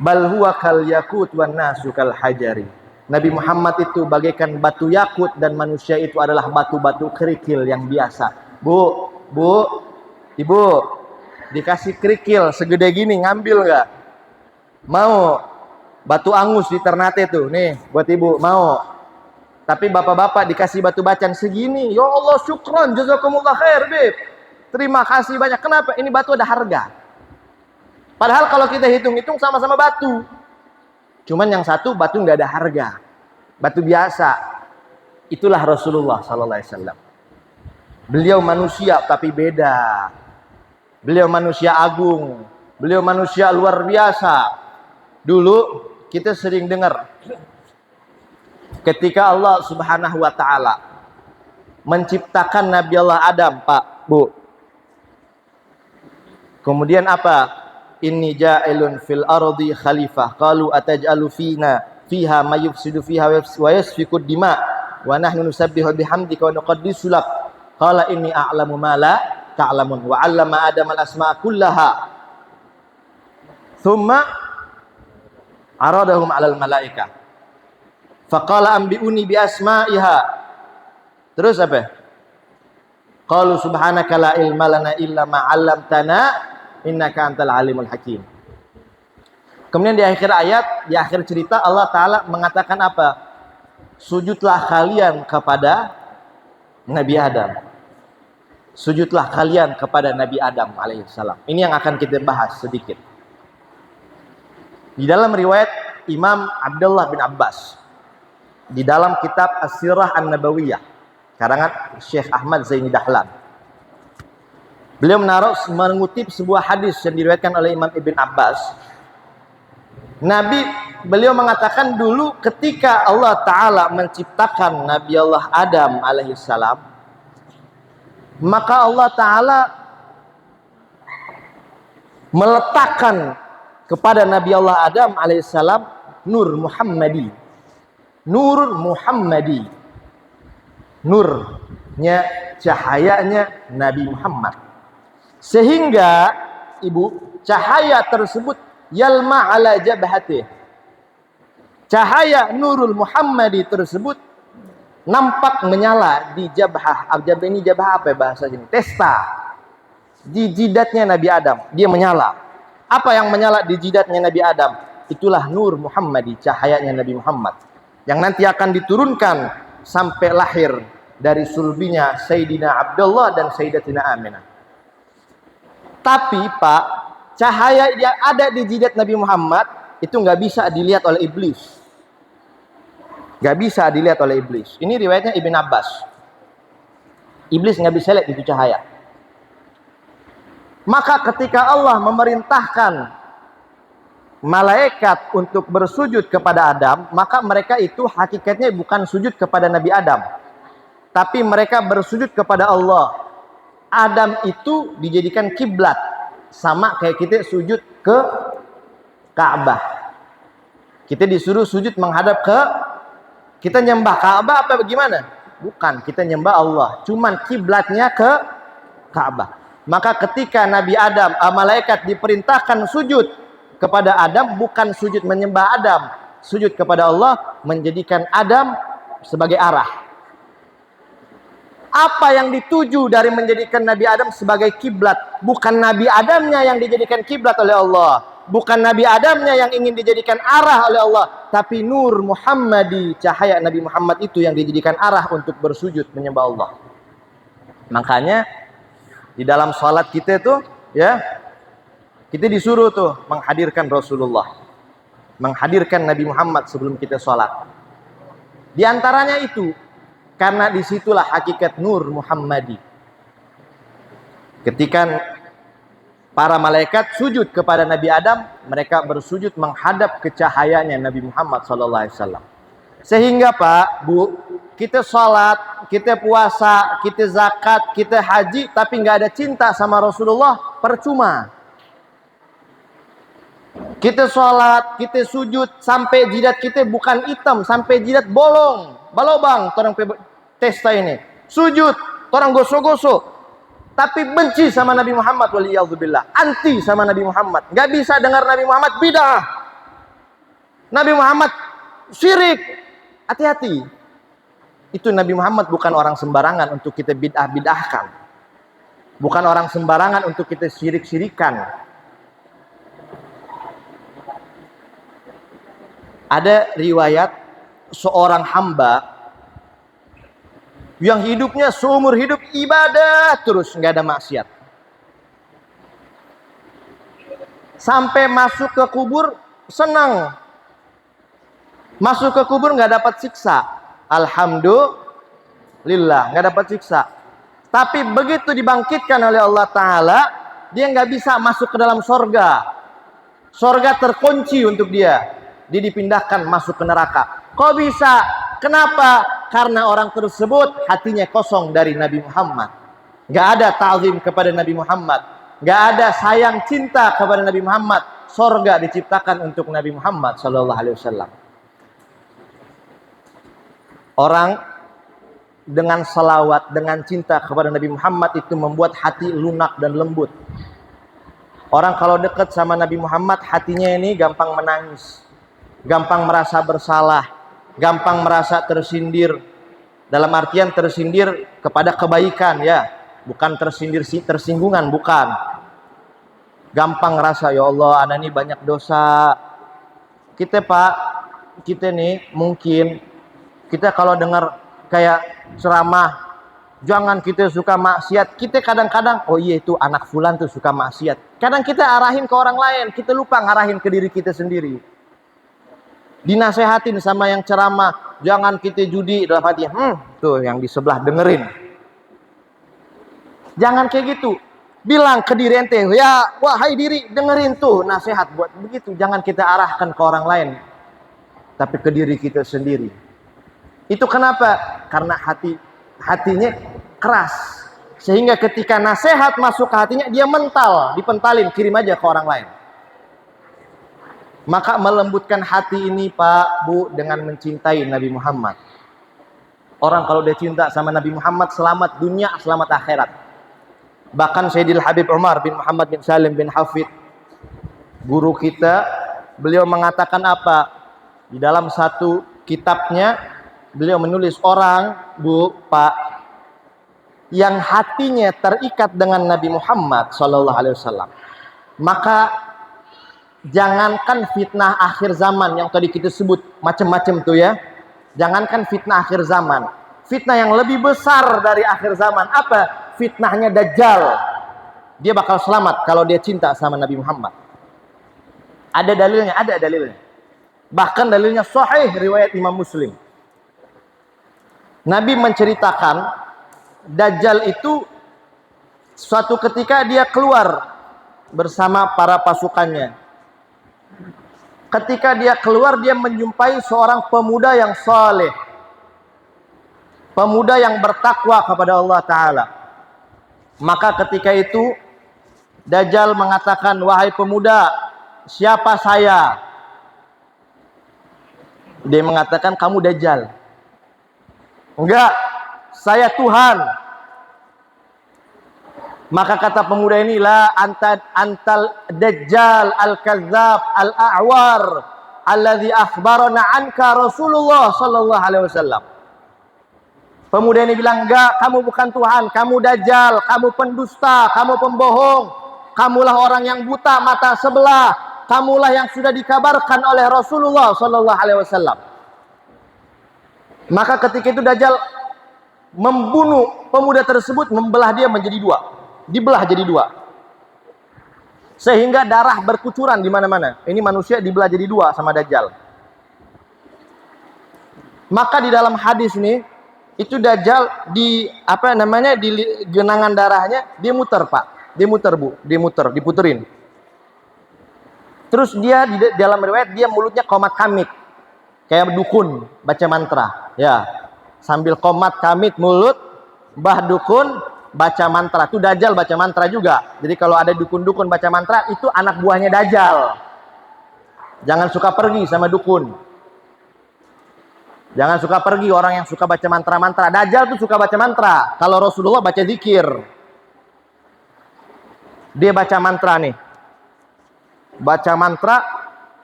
Bal huwa kal yakut wan nasu kal hajari. Nabi Muhammad itu bagaikan batu yakut dan manusia itu adalah batu-batu kerikil yang biasa. Bu, Ibu, dikasih kerikil segede gini, ngambil nggak? Mau? Batu angus di Ternate tuh, nih buat Ibu, mau? Tapi bapak-bapak dikasih batu bacan segini, ya Allah syukron, jazakumullah khair, Beb. Terima kasih banyak. Kenapa? Ini batu ada harga. Padahal kalau kita hitung-hitung sama-sama batu. Cuman yang satu batu nggak ada harga, batu biasa. Itulah Rasulullah Sallallahu Alaihi Wasallam. Beliau manusia tapi beda. Beliau manusia agung. Beliau manusia luar biasa. Dulu kita sering dengar ketika Allah Subhanahu Wa Taala menciptakan Nabi Allah Adam, Pak, Bu. Kemudian apa? Inni ja'ilun fil ardi khalifah. Qalu ataj'alu fiha may yufsidu fiha wa yasfiku dima wa nahnu nusabbihu bihamdika wa nuqaddisu lak. Qala inni a'lamu ma la ta'lamun wa 'allama Adama al-asma'a kullaha. Thumma aradahum 'alal malaikah. Faqala anbi'uni bi asma'iha. Terus apa? Qalu subhanaka la ilma lana illa ma 'allamtana innaka antal alimul hakim. Kemudian di akhir ayat, di akhir cerita Allah Ta'ala mengatakan apa? Sujudlah kalian kepada Nabi Adam. Sujudlah kalian kepada Nabi Adam alaihissalam. Ini yang akan kita bahas sedikit. Di dalam riwayat Imam Abdullah bin Abbas, di dalam kitab As-Sirah An-Nabawiyah karangan Syekh Ahmad Zaini Dahlan, beliau mengutip sebuah hadis yang diriwayatkan oleh Imam Ibn Abbas. Beliau mengatakan dulu ketika Allah Ta'ala menciptakan Nabi Allah Adam alaihissalam, maka Allah Ta'ala meletakkan kepada Nabi Allah Adam alaihissalam nur Muhammadi. Nur Muhammadi. Nurnya, cahayanya Nabi Muhammad. Sehingga ibu, cahaya tersebut yalma ala jabhatih. Cahaya nurul Muhammadi tersebut nampak menyala di jabhah. Jabhah ini jabhah apa ya bahasa sini? Testa. Di jidatnya Nabi Adam, dia menyala. Apa yang menyala di jidatnya Nabi Adam? Itulah nur Muhammadi, cahayanya Nabi Muhammad. Yang nanti akan diturunkan sampai lahir dari sulbinya Sayyidina Abdullah dan Sayyidatina Aminah. Tapi Pak, cahaya yang ada di jidat Nabi Muhammad itu nggak bisa dilihat oleh iblis. Nggak bisa dilihat oleh iblis. Ini riwayatnya Ibn Abbas. Iblis nggak bisa lihat itu cahaya. Maka ketika Allah memerintahkan malaikat untuk bersujud kepada Adam, maka mereka itu hakikatnya bukan sujud kepada Nabi Adam, tapi mereka bersujud kepada Allah. Adam itu dijadikan kiblat, sama kayak kita sujud ke Ka'bah. Kita disuruh sujud menghadap ke, kita nyembah Ka'bah apa bagaimana? Bukan, kita nyembah Allah, cuman kiblatnya ke Ka'bah. Maka ketika Nabi Adam, malaikat diperintahkan sujud kepada Adam, bukan sujud menyembah Adam, sujud kepada Allah, menjadikan Adam sebagai arah. Apa yang dituju dari menjadikan Nabi Adam sebagai kiblat? Bukan Nabi Adamnya yang dijadikan kiblat oleh Allah, bukan Nabi Adamnya yang ingin dijadikan arah oleh Allah, tapi nur Muhammadi, cahaya Nabi Muhammad itu yang dijadikan arah untuk bersujud menyembah Allah. Makanya di dalam salat kita tuh, ya, kita disuruh tuh menghadirkan Rasulullah, menghadirkan Nabi Muhammad sebelum kita salat. Di antaranya itu, karena disitulah hakikat nur Muhammadi. Ketika para malaikat sujud kepada Nabi Adam, mereka bersujud menghadap ke cahayanya Nabi Muhammad SAW. Sehingga Pak, Bu, kita sholat, kita puasa, kita zakat, kita haji, tapi nggak ada cinta sama Rasulullah, percuma. Kita sholat, kita sujud, sampai jidat kita bukan hitam, sampai jidat bolong, balobang, orang testa ini. Sujud, orang gosok-gosok, tapi benci sama Nabi Muhammad, waliyadzubillah, anti sama Nabi Muhammad. Nggak bisa dengar Nabi Muhammad bid'ah, Nabi Muhammad syirik. Hati-hati. Itu Nabi Muhammad bukan orang sembarangan untuk kita bid'ah-bid'ahkan. Bukan orang sembarangan untuk kita syirik-syirikan. Ada riwayat seorang hamba yang hidupnya seumur hidup ibadah terus, nggak ada maksiat. Sampai masuk ke kubur senang. Masuk ke kubur nggak dapat siksa. Alhamdulillah, nggak dapat siksa. Tapi begitu dibangkitkan oleh Allah Ta'ala, dia nggak bisa masuk ke dalam sorga. Sorga terkunci untuk dia. Dia dipindahkan masuk ke neraka. Kok bisa? Kenapa? Karena orang tersebut hatinya kosong dari Nabi Muhammad. Nggak ada ta'zim kepada Nabi Muhammad. Nggak ada sayang cinta kepada Nabi Muhammad. Sorga diciptakan untuk Nabi Muhammad SAW. Orang dengan salawat, dengan cinta kepada Nabi Muhammad itu membuat hati lunak dan lembut. Orang kalau dekat sama Nabi Muhammad, hatinya ini gampang menangis, gampang merasa bersalah, gampang merasa tersindir. Dalam artian tersindir kepada kebaikan, ya, bukan tersindir tersinggungan, bukan. Gampang ngerasa, ya Allah, ana ini banyak dosa. Kita Pak, kita nih mungkin kita kalau dengar kayak ceramah, jangan kita suka maksiat, kita kadang-kadang, oh iya itu anak fulan tuh suka maksiat. Kadang kita arahin ke orang lain, kita lupa ngarahin ke diri kita sendiri. Dinasehatin sama yang ceramah, jangan kita judi, dalam hati, tuh yang di sebelah dengerin. Jangan kayak gitu. Bilang ke diri ente, ya wahai diri, dengerin tuh nasihat buat begitu. Jangan kita arahkan ke orang lain, tapi ke diri kita sendiri. Itu kenapa? Karena hatinya keras Sehingga ketika nasihat masuk ke hatinya, dia mental, dipentalin, kirim aja ke orang lain. Maka melembutkan hati ini Pak, Bu, dengan mencintai Nabi Muhammad. Orang kalau dia cinta sama Nabi Muhammad, selamat dunia, selamat akhirat. Bahkan Sayyidil Habib Umar bin Muhammad bin Salim bin Hafid, guru kita, beliau mengatakan apa? Di dalam satu kitabnya, beliau menulis orang, Bu, Pak, yang hatinya terikat dengan Nabi Muhammad SAW, maka jangankan fitnah akhir zaman yang tadi kita sebut macam-macam tuh ya, jangankan fitnah akhir zaman, fitnah yang lebih besar dari akhir zaman apa? Fitnahnya Dajjal. Dia bakal selamat kalau dia cinta sama Nabi Muhammad. Ada dalilnya, ada dalilnya. Bahkan dalilnya sahih riwayat Imam Muslim. Nabi menceritakan Dajjal itu suatu ketika dia keluar bersama para pasukannya. Ketika dia keluar, dia menjumpai seorang pemuda yang saleh, pemuda yang bertakwa kepada Allah Ta'ala. Maka ketika itu Dajjal mengatakan, wahai pemuda, siapa saya? Dia mengatakan, kamu Dajjal. Enggak, saya Tuhan. Maka kata pemuda ini, la antal Dajjal al-Kadzab al-A'war alladzi akhbarana anka Rasulullah sallallahu alaihi wasallam. Pemuda ini bilang, enggak, kamu bukan Tuhan, kamu Dajjal, kamu pendusta, kamu pembohong, kamulah orang yang buta mata sebelah, kamulah yang sudah dikabarkan oleh Rasulullah sallallahu alaihi wasallam. Maka ketika itu Dajjal membunuh pemuda tersebut, membelah dia menjadi dua, dibelah jadi dua, sehingga darah berkucuran di mana-mana. Ini manusia dibelah jadi dua sama Dajjal. Maka di dalam hadis ini, itu Dajjal di di genangan darahnya dia muter Pak, dia muter Bu, dia muter, diputerin. Terus dia di dalam riwayat dia mulutnya komat kamit, kayak dukun baca mantra, ya, sambil komat kamit mulut, mbah dukun baca mantra. Itu Dajjal baca mantra juga. Jadi kalau ada dukun-dukun baca mantra, itu anak buahnya Dajjal. Jangan suka pergi sama dukun. Jangan suka pergi orang yang suka baca mantra-mantra. Dajjal tuh suka baca mantra. Kalau Rasulullah baca zikir, dia baca mantra nih. Baca mantra,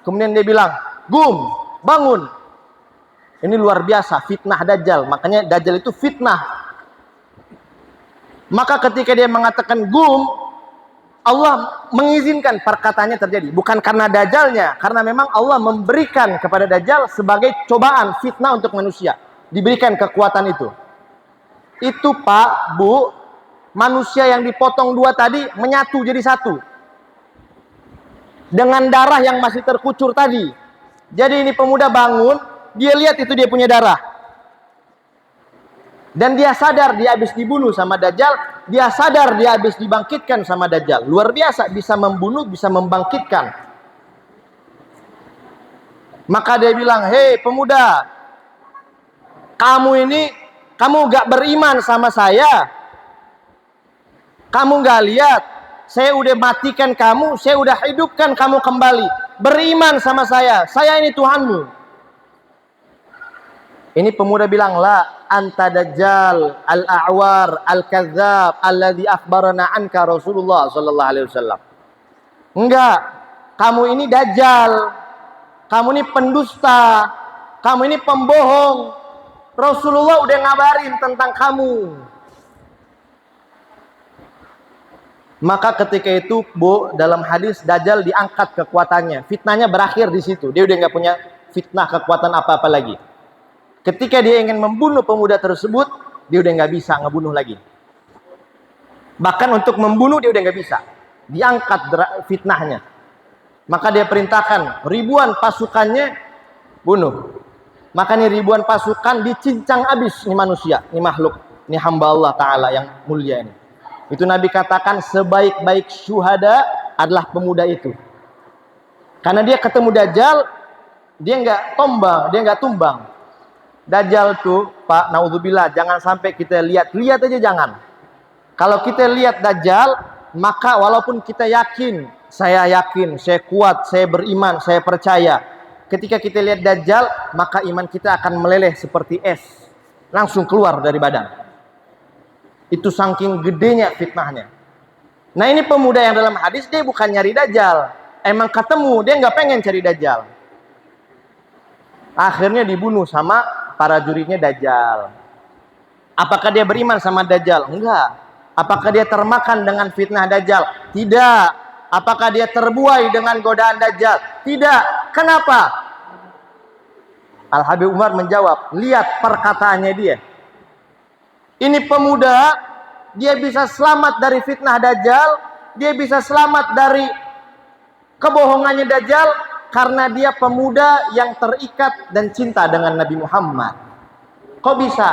kemudian dia bilang, "Gum, bangun." Ini luar biasa, fitnah Dajjal. Makanya Dajjal itu fitnah. Maka ketika dia mengatakan gum, Allah mengizinkan perkataannya terjadi. Bukan karena Dajjalnya, karena memang Allah memberikan kepada Dajjal sebagai cobaan, fitnah untuk manusia. Diberikan kekuatan itu. Itu Pak, Bu, manusia yang dipotong dua tadi menyatu jadi satu. Dengan darah yang masih terkucur tadi. Jadi ini pemuda bangun, dia lihat itu dia punya darah. Dan dia sadar dia habis dibunuh sama Dajjal, dia sadar dia habis dibangkitkan sama Dajjal. Luar biasa, bisa membunuh, bisa membangkitkan. Maka dia bilang, "Hei pemuda, kamu gak beriman sama saya? Kamu gak lihat? Saya udah matikan kamu, saya udah hidupkan kamu kembali. Beriman sama saya ini Tuhanmu." Ini pemuda bilang, la anta Dajjal al-A'war al-Kadzab alladzi akhbarana anka Rasulullah sallallahu alaihi wasallam. Enggak, kamu ini Dajjal, kamu ini pendusta, kamu ini pembohong. Rasulullah udah ngabarin tentang kamu. Maka ketika itu, Bu, dalam hadis Dajjal diangkat kekuatannya, fitnahnya berakhir di situ. Dia udah nggak punya fitnah kekuatan apa-apa lagi. Ketika dia ingin membunuh pemuda tersebut, dia udah nggak bisa ngebunuh lagi. Bahkan untuk membunuh dia udah nggak bisa. Diangkat fitnahnya. Maka dia perintahkan ribuan pasukannya bunuh. Maka nih ribuan pasukan dicincang habis nih manusia, nih makhluk, nih hamba Allah Ta'ala yang mulia ini. Itu Nabi katakan sebaik-baik syuhada adalah pemuda itu. Karena dia ketemu Dajjal, dia nggak tumbang. Dajjal tuh, Pak, naudzubillah, jangan sampai kita lihat aja jangan. Kalau kita lihat Dajjal, maka walaupun kita yakin, saya kuat, saya beriman, saya percaya. Ketika kita lihat Dajjal, maka iman kita akan meleleh seperti es. Langsung keluar dari badan. Itu saking gedenya fitnahnya. Nah ini pemuda yang dalam hadis, dia bukan nyari Dajjal. Emang ketemu, dia nggak pengen cari Dajjal. Akhirnya dibunuh sama para juridnya Dajjal. Apakah dia beriman sama Dajjal? Enggak. Apakah dia termakan dengan fitnah Dajjal? Tidak. Apakah dia terbuai dengan godaan Dajjal? Tidak. Kenapa? Al-Habib Umar menjawab, lihat perkataannya dia. Ini pemuda, dia bisa selamat dari fitnah Dajjal, dia bisa selamat dari kebohongannya Dajjal, karena dia pemuda yang terikat dan cinta dengan Nabi Muhammad. Kok bisa?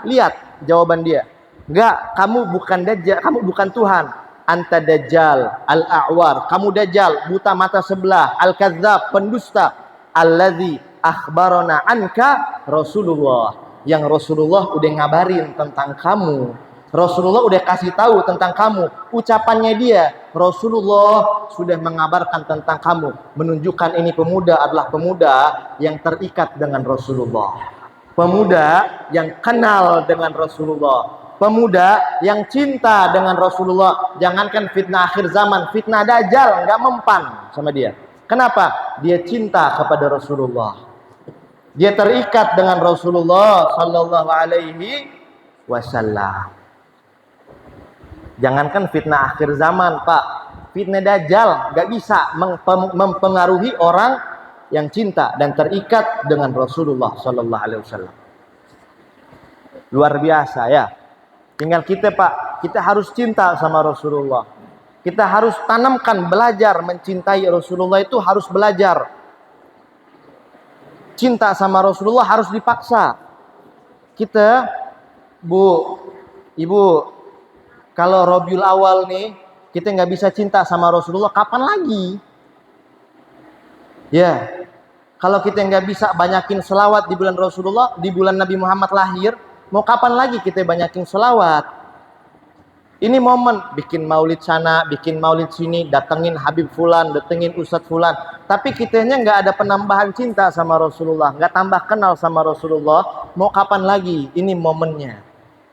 Lihat jawaban dia. Enggak, kamu bukan Dajjal, kamu bukan Tuhan. Anta Dajjal, al-a'war. Kamu Dajjal, buta mata sebelah, al-kadzdzab, pendusta. Alladzi akhbarana anka Rasulullah. Yang Rasulullah udah ngabarin tentang kamu. Rasulullah udah kasih tahu tentang kamu. Ucapannya dia, Rasulullah sudah mengabarkan tentang kamu, menunjukkan ini pemuda adalah pemuda yang terikat dengan Rasulullah. Pemuda yang kenal dengan Rasulullah. Pemuda yang cinta dengan Rasulullah. Jangankan fitnah akhir zaman, fitnah Dajjal nggak mempan sama dia. Kenapa? Dia cinta kepada Rasulullah. Dia terikat dengan Rasulullah sallallahu alaihi wasallam. Jangankan fitnah akhir zaman, Pak. Fitnah Dajjal nggak bisa mempengaruhi orang yang cinta dan terikat dengan Rasulullah sallallahu alaihi wasallam. Luar biasa ya. Tinggal kita, Pak, kita harus cinta sama Rasulullah. Kita harus tanamkan, belajar mencintai Rasulullah, itu harus belajar. Cinta sama Rasulullah harus dipaksa. Kita, Bu, Ibu, kalau Rabiul Awal nih, kita nggak bisa cinta sama Rasulullah, kapan lagi? Ya, kalau kita nggak bisa banyakin selawat di bulan Rasulullah, di bulan Nabi Muhammad lahir, mau kapan lagi kita banyakin selawat? Ini momen, bikin maulid sana, bikin maulid sini, datengin Habib Fulan, datengin Ustadz Fulan. Tapi kitanya nggak ada penambahan cinta sama Rasulullah, nggak tambah kenal sama Rasulullah. Mau kapan lagi? Ini momennya,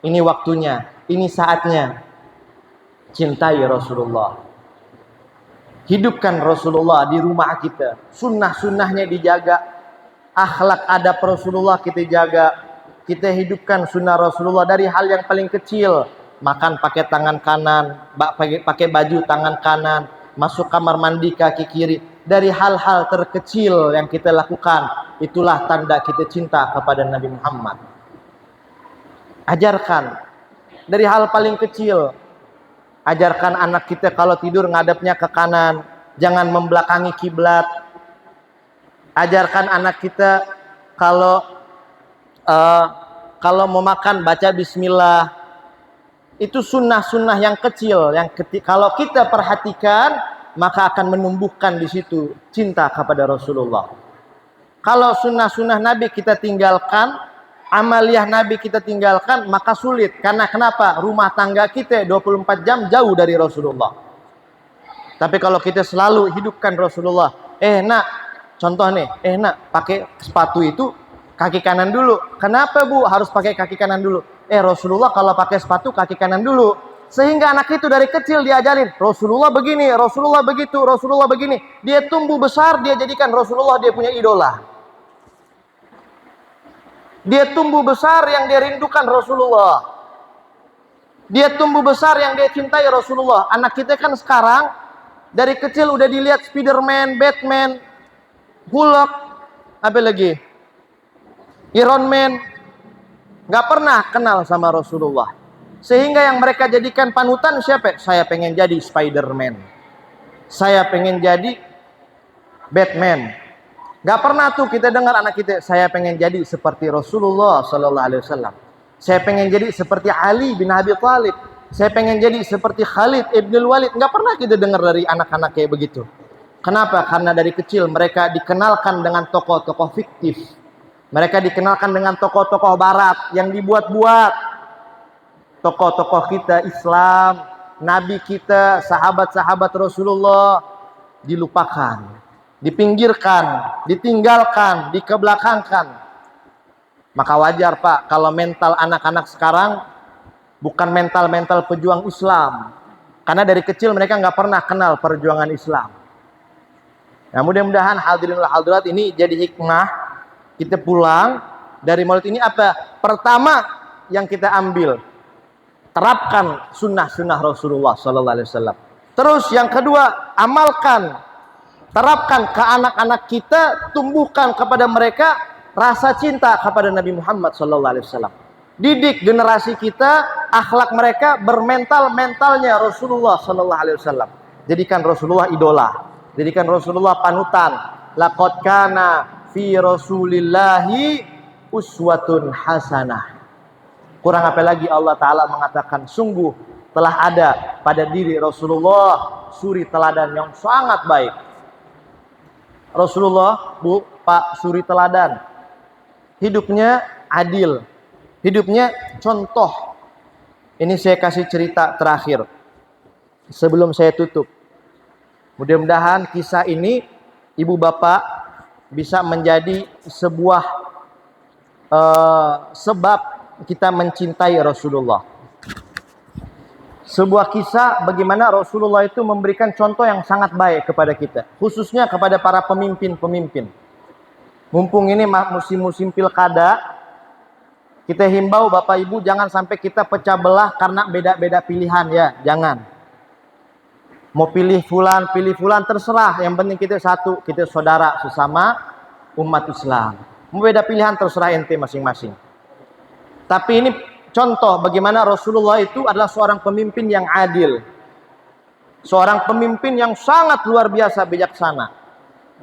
ini waktunya, ini saatnya. Cintai Rasulullah. Hidupkan Rasulullah di rumah kita. Sunnah-sunnahnya dijaga. Akhlak adab Rasulullah kita jaga. Kita hidupkan sunnah Rasulullah dari hal yang paling kecil. Makan pakai tangan kanan, pakai baju tangan kanan, masuk kamar mandi kaki kiri. Dari hal-hal terkecil yang kita lakukan, itulah tanda kita cinta kepada Nabi Muhammad. Ajarkan dari hal paling kecil. Ajarkan anak kita kalau tidur ngadepnya ke kanan, jangan membelakangi kiblat. Ajarkan anak kita kalau mau makan baca bismillah. Itu sunnah-sunnah yang kecil yang kalau kita perhatikan, maka akan menumbuhkan di situ cinta kepada Rasulullah. Kalau sunnah-sunnah Nabi kita tinggalkan, amaliyah Nabi kita tinggalkan, maka sulit. Karena kenapa? Rumah tangga kita 24 jam jauh dari Rasulullah. Tapi kalau kita selalu hidupkan Rasulullah, nak, contoh nih, nak, pakai sepatu itu kaki kanan dulu. Kenapa, Bu, harus pakai kaki kanan dulu? Rasulullah kalau pakai sepatu kaki kanan dulu. Sehingga anak itu dari kecil diajarin, Rasulullah begini, Rasulullah begitu, Rasulullah begini. Dia tumbuh besar, dia jadikan Rasulullah dia punya idola. Dia tumbuh besar yang dia rindukan Rasulullah. Dia tumbuh besar yang dia cintai Rasulullah. Anak kita kan sekarang dari kecil udah dilihat Spiderman, Batman, Hulk, apa lagi? Iron Man. Gak pernah kenal sama Rasulullah. Sehingga yang mereka jadikan panutan siapa? Saya pengen jadi Spiderman. Saya pengen jadi Batman. Gak pernah tuh kita dengar anak kita, saya pengen jadi seperti Rasulullah sallallahu alaihi wasallam. Saya pengen jadi seperti Ali bin Abi Thalib. Saya pengen jadi seperti Khalid ibn Walid. Gak pernah kita dengar dari anak-anak kayak begitu. Kenapa? Karena dari kecil mereka dikenalkan dengan tokoh-tokoh fiktif. Mereka dikenalkan dengan tokoh-tokoh barat yang dibuat-buat. tokoh-tokoh kita Islam, nabi kita, sahabat-sahabat Rasulullah dilupakan, dipinggirkan, ditinggalkan, dikebelakangkan. Maka wajar Pak kalau mental anak-anak sekarang bukan mental-mental pejuang Islam. Karena dari kecil mereka nggak pernah kenal perjuangan Islam. Nah, mudah-mudahan hadirin wal hadirat ini jadi hikmah. Kita pulang dari maulid ini apa? Pertama yang kita ambil, terapkan sunnah-sunnah Rasulullah Sallallahu Alaihi Wasallam. Terus yang kedua, amalkan, terapkan ke anak-anak kita, tumbuhkan kepada mereka rasa cinta kepada Nabi Muhammad Sallallahu Alaihi Wasallam. Didik generasi kita, akhlak mereka bermental-mentalnya Rasulullah Sallallahu Alaihi Wasallam. Jadikan Rasulullah idola, jadikan Rasulullah panutan. Laqad kana fi Rasulillahi uswatun hasanah. Kurang apa lagi Allah Ta'ala mengatakan, sungguh telah ada pada diri Rasulullah suri teladan yang sangat baik. Rasulullah, Bu, Pak, suri teladan. Hidupnya adil, hidupnya contoh. Ini saya kasih cerita terakhir sebelum saya tutup. Mudah-mudahan kisah ini ibu bapak bisa menjadi sebuah sebab kita mencintai Rasulullah. Sebuah kisah bagaimana Rasulullah itu memberikan contoh yang sangat baik kepada kita, khususnya kepada para pemimpin-pemimpin. Mumpung ini musim-musim pilkada, kita himbau Bapak Ibu jangan sampai kita pecah belah karena beda-beda pilihan ya, jangan. Mau pilih fulan terserah, yang penting kita satu, kita saudara sesama umat Islam. Mau beda pilihan terserah ente masing-masing. Tapi ini contoh bagaimana Rasulullah itu adalah seorang pemimpin yang adil. Seorang pemimpin yang sangat luar biasa bijaksana.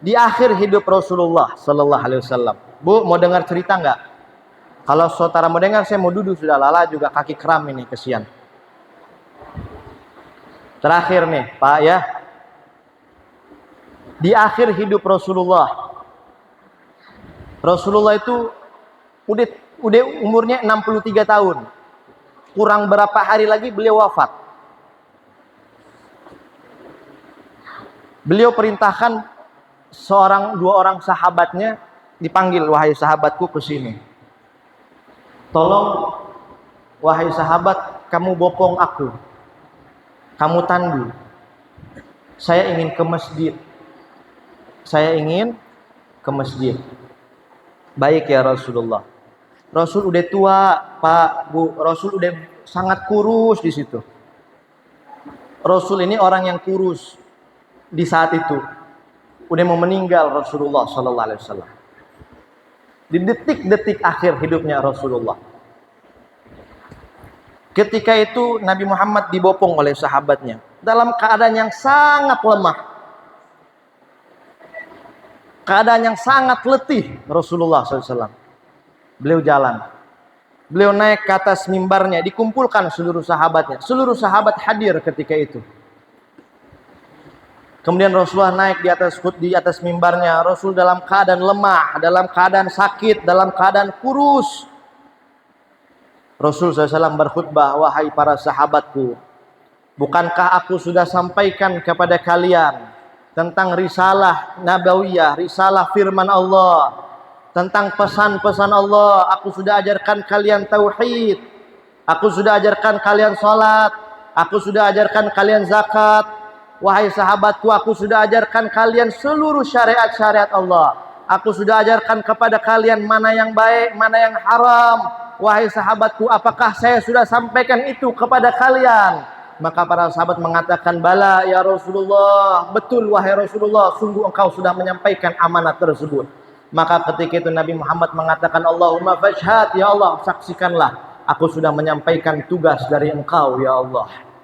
Di akhir hidup Rasulullah Sallallahu Alaihi Wasallam. Bu, mau dengar cerita nggak? Kalau saudara mau dengar, saya mau duduk sudah, lala juga kaki kram ini, kesian. Terakhir nih Pak ya. Di akhir hidup Rasulullah. Rasulullah itu udah umurnya 63 tahun. Kurang berapa hari lagi beliau wafat. Beliau perintahkan dua orang sahabatnya dipanggil, wahai sahabatku ke sini. Tolong wahai sahabat, kamu bopong aku. Kamu tandu. Saya ingin ke masjid. Saya ingin ke masjid. Baik ya Rasulullah. Rasul udah tua, Pak, Bu. Rasul udah sangat kurus di situ. Rasul ini orang yang kurus di saat itu. Udah mau meninggal Rasulullah Sallallahu Alaihi Wasallam. Di detik-detik akhir hidupnya Rasulullah. Ketika itu Nabi Muhammad dibopong oleh sahabatnya dalam keadaan yang sangat lemah. Keadaan yang sangat letih Rasulullah SAW. Beliau jalan. Beliau naik ke atas mimbarnya, dikumpulkan seluruh sahabatnya. Seluruh sahabat hadir ketika itu. Kemudian Rasulullah naik di atas mimbarnya. Rasul dalam keadaan lemah, dalam keadaan sakit, dalam keadaan kurus. Rasul SAW berkhutbah, wahai para sahabatku, bukankah aku sudah sampaikan kepada kalian tentang risalah nabawiyah, risalah firman Allah, tentang pesan-pesan Allah. Aku sudah ajarkan kalian tauhid, aku sudah ajarkan kalian salat, aku sudah ajarkan kalian zakat. Wahai sahabatku, aku sudah ajarkan kalian seluruh syariat-syariat Allah. Aku sudah ajarkan kepada kalian mana yang baik, mana yang haram. Wahai sahabatku, apakah saya sudah sampaikan itu kepada kalian? Maka para sahabat mengatakan, bala ya Rasulullah. Betul wahai Rasulullah, sungguh engkau sudah menyampaikan amanat tersebut. Maka ketika itu Nabi Muhammad mengatakan, Allahumma fashhad, ya Allah, saksikanlah, aku sudah menyampaikan tugas dari engkau ya Allah.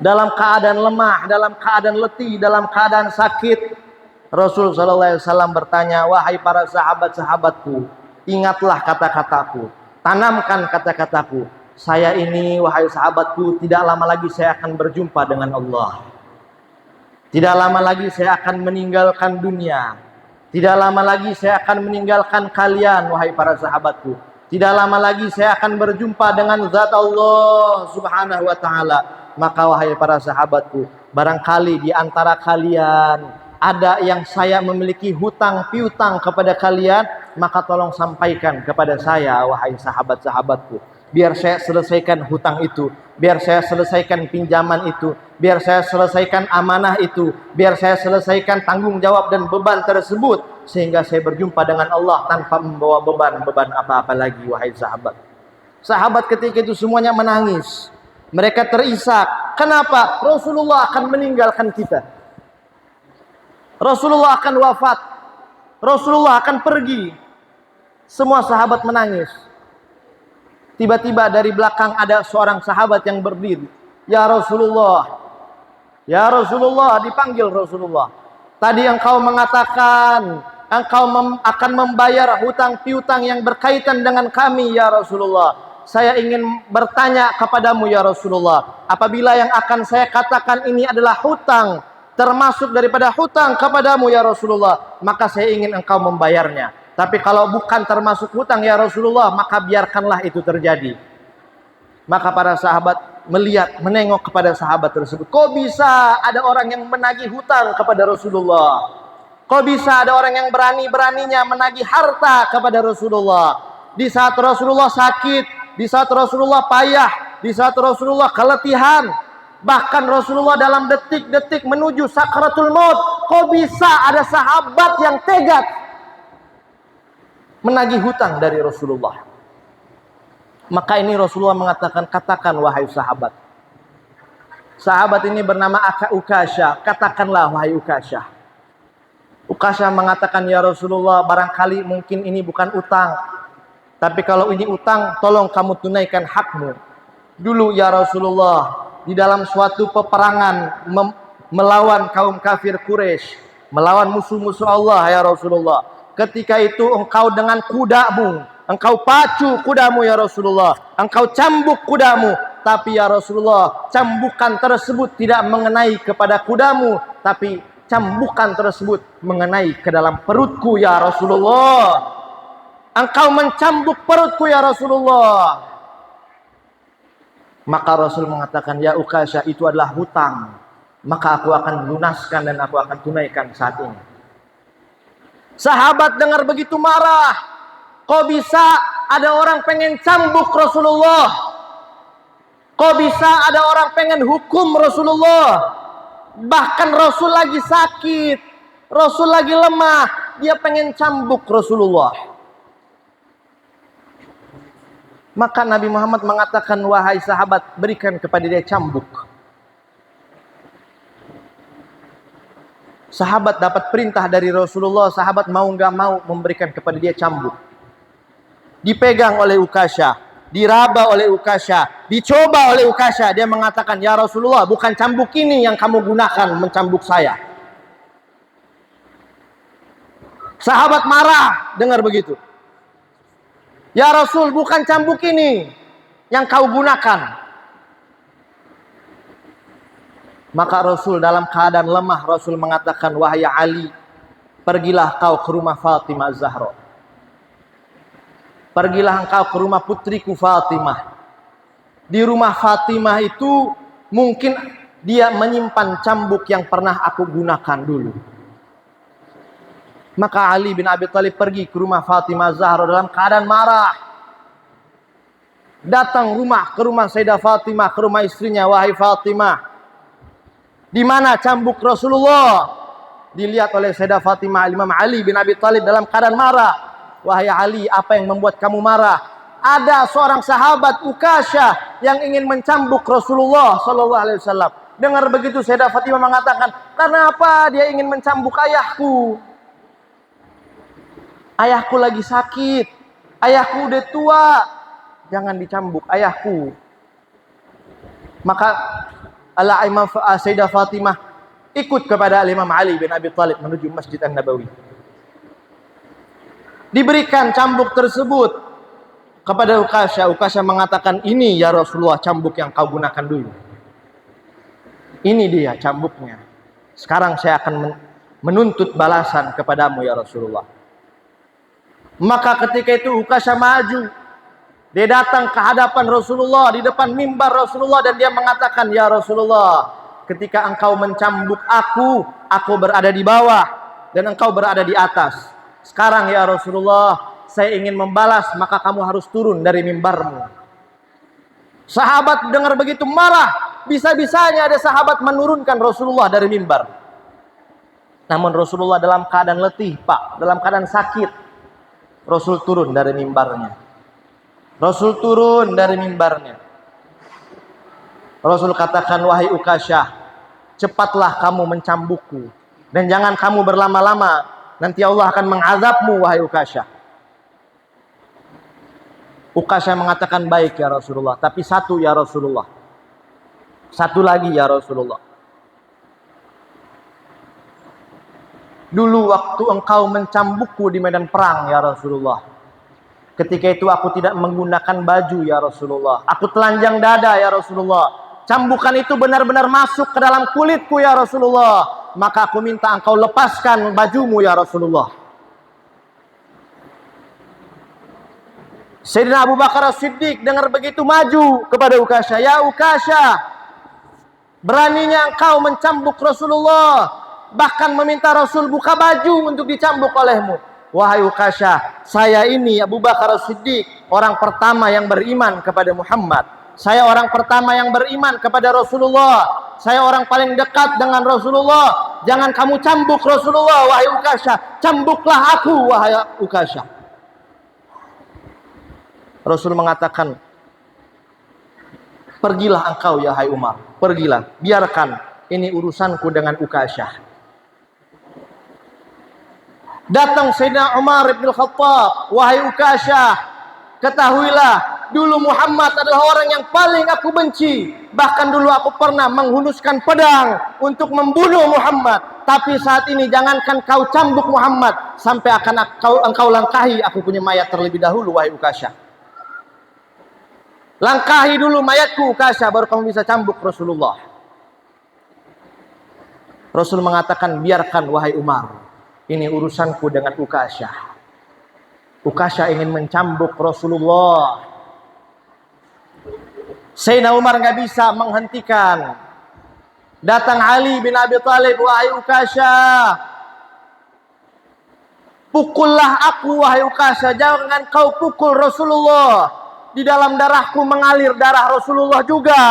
Dalam keadaan lemah, dalam keadaan letih, dalam keadaan sakit, Rasul SAW bertanya, wahai para sahabat-sahabatku, ingatlah kata-kataku, tanamkan kata-kataku. Saya ini, wahai sahabatku, tidak lama lagi saya akan berjumpa dengan Allah. Tidak lama lagi saya akan meninggalkan dunia. Tidak lama lagi saya akan meninggalkan kalian, wahai para sahabatku. Tidak lama lagi saya akan berjumpa dengan zat Allah Subhanahu wa taala. Maka wahai para sahabatku, barangkali di antara kalian ada yang saya memiliki hutang piutang kepada kalian, maka tolong sampaikan kepada saya wahai sahabat-sahabatku. Biar saya selesaikan hutang itu, biar saya selesaikan pinjaman itu, biar saya selesaikan amanah itu, biar saya selesaikan tanggung jawab dan beban tersebut, sehingga saya berjumpa dengan Allah tanpa membawa beban apa-apa lagi wahai sahabat. Sahabat ketika itu semuanya menangis. Mereka terisak. Kenapa? Rasulullah akan meninggalkan kita. Rasulullah akan wafat. Rasulullah akan pergi. Semua sahabat menangis. Tiba-tiba dari belakang ada seorang sahabat yang berdiri. Ya Rasulullah. Ya Rasulullah, dipanggil Rasulullah. Tadi engkau mengatakan engkau akan membayar hutang piutang yang berkaitan dengan kami ya Rasulullah. Saya ingin bertanya kepadamu ya Rasulullah. Apabila yang akan saya katakan ini adalah hutang, termasuk daripada hutang kepadamu ya Rasulullah, maka saya ingin engkau membayarnya. Tapi kalau bukan termasuk hutang ya Rasulullah, maka biarkanlah itu terjadi. Maka para sahabat melihat, menengok kepada sahabat tersebut. Kok bisa ada orang yang menagih hutang kepada Rasulullah? Kok bisa ada orang yang berani-beraninya menagih harta kepada Rasulullah? Di saat Rasulullah sakit, di saat Rasulullah payah, di saat Rasulullah keletihan, bahkan Rasulullah dalam detik-detik menuju sakaratul maut, kok bisa ada sahabat yang tega menagih hutang dari Rasulullah? Maka ini Rasulullah mengatakan, katakan wahai sahabat. Sahabat ini bernama Ukasha. Katakanlah wahai Ukasha. Ukasha mengatakan, ya Rasulullah, barangkali mungkin ini bukan utang, tapi kalau ini utang, tolong kamu tunaikan hakmu. Dulu ya Rasulullah, di dalam suatu peperangan melawan kaum kafir Quraisy, melawan musuh-musuh Allah ya Rasulullah. Ketika itu engkau dengan kudamu, engkau pacu kudamu ya Rasulullah, engkau cambuk kudamu. Tapi ya Rasulullah, cambukan tersebut tidak mengenai kepada kudamu, tapi cambukan tersebut mengenai ke dalam perutku ya Rasulullah. Engkau mencambuk perutku ya Rasulullah. Maka Rasul mengatakan, ya Ukasha, itu adalah hutang. Maka aku akan lunaskan dan aku akan tunaikan saat ini. Sahabat dengar begitu marah. Kok bisa ada orang pengen cambuk Rasulullah? Kok bisa ada orang pengen hukum Rasulullah? Bahkan Rasul lagi sakit, Rasul lagi lemah, dia pengen cambuk Rasulullah. Maka Nabi Muhammad mengatakan, wahai sahabat, berikan kepada dia cambuk. Sahabat dapat perintah dari Rasulullah, sahabat mau nggak mau memberikan kepada dia cambuk. Dipegang oleh Ukasha, diraba oleh Ukasha, dicoba oleh Ukasha. Dia mengatakan, ya Rasulullah, bukan cambuk ini yang kamu gunakan mencambuk saya. Sahabat marah dengar begitu. Ya Rasul, bukan cambuk ini yang kau gunakan. Maka Rasul dalam keadaan lemah, Rasul mengatakan, wahai Ali, pergilah kau ke rumah Fatimah Zahra. Pergilah engkau ke rumah putriku Fatimah. Di rumah Fatimah itu mungkin dia menyimpan cambuk yang pernah aku gunakan dulu. Maka Ali bin Abi Thalib pergi ke rumah Fatimah Zahra dalam keadaan marah. Datang ke rumah Sayyidah Fatimah, ke rumah istrinya, wahai Fatimah, di mana cambuk Rasulullah? Dilihat oleh Sayyidah Fatimah, Imam Ali bin Abi Thalib dalam keadaan marah. Wahai Ali, apa yang membuat kamu marah? Ada seorang sahabat Ukasha yang ingin mencambuk Rasulullah sallallahu alaihi wasallam. Dengar begitu Sayyidah Fatimah mengatakan, kenapa dia ingin mencambuk ayahku? Ayahku lagi sakit, ayahku udah tua, jangan dicambuk ayahku. Maka Imam Sayyidah Fatimah ikut kepada Imam Ali bin Abi Thalib menuju Masjid An-Nabawi. Diberikan cambuk tersebut kepada Ukasha. Ukasha mengatakan, ini ya Rasulullah cambuk yang kau gunakan dulu. Ini dia cambuknya. Sekarang saya akan menuntut balasan kepadamu ya Rasulullah. Maka ketika itu Ukasha maju Dia datang ke hadapan Rasulullah, di depan mimbar Rasulullah, dan dia mengatakan, "Ya Rasulullah, ketika engkau mencambuk aku berada di bawah dan engkau berada di atas. Sekarang ya Rasulullah, saya ingin membalas, maka kamu harus turun dari mimbarmu." Sahabat dengar begitu marah. Bisa-bisanya ada sahabat menurunkan Rasulullah dari mimbar. Namun Rasulullah dalam keadaan letih, Pak, dalam keadaan sakit. Rasul turun dari mimbarnya. Rasul turun dari mimbarnya. Rasul katakan, "Wahai Ukasyah, cepatlah kamu mencambukku. Dan jangan kamu berlama-lama. Nanti Allah akan mengazabmu, wahai Ukasyah." Ukasyah mengatakan, "Baik ya Rasulullah. Tapi satu ya Rasulullah. Satu lagi ya Rasulullah. Dulu waktu engkau mencambukku di medan perang ya Rasulullah. Ketika itu aku tidak menggunakan baju ya Rasulullah. Aku telanjang dada ya Rasulullah. Cambukan itu benar-benar masuk ke dalam kulitku ya Rasulullah. Maka aku minta engkau lepaskan bajumu ya Rasulullah." Sayyidina Abu Bakar As-Siddiq dengar begitu maju kepada Ukasyah. "Ya Ukasyah, beraninya engkau mencambuk Rasulullah, bahkan meminta Rasul buka baju untuk dicambuk olehmu." "Wahai Ukasyah, saya ini Abu Bakar As-Siddiq, orang pertama yang beriman kepada Muhammad. Saya orang pertama yang beriman kepada Rasulullah. Saya orang paling dekat dengan Rasulullah. Jangan kamu cambuk Rasulullah, wahai Ukasyah. Cambuklah aku, wahai Ukasyah." Rasul mengatakan, "Pergilah engkau ya hai Umar, pergilah. Biarkan ini urusanku dengan Ukasyah." Datang Sayyidina Umar bin Khattab, "Wahai Ukasyah, ketahuilah, dulu Muhammad adalah orang yang paling aku benci. Bahkan dulu aku pernah menghunuskan pedang untuk membunuh Muhammad. Tapi saat ini jangankan kau cambuk Muhammad, sampai akan engkau langkahi aku punya mayat terlebih dahulu, wahai Ukasyah. Langkahi dulu mayatku Ukasyah, baru kamu bisa cambuk Rasulullah." Rasul mengatakan, "Biarkan wahai Umar. Ini urusanku dengan Ukasyah." Ukasyah ingin mencambuk Rasulullah. Sayyidina Umar nggak bisa menghentikan. Datang Ali bin Abi Thalib, "Wahai Ukasyah, pukullah aku wahai Ukasyah. Jangan kau pukul Rasulullah. Di dalam darahku mengalir darah Rasulullah juga.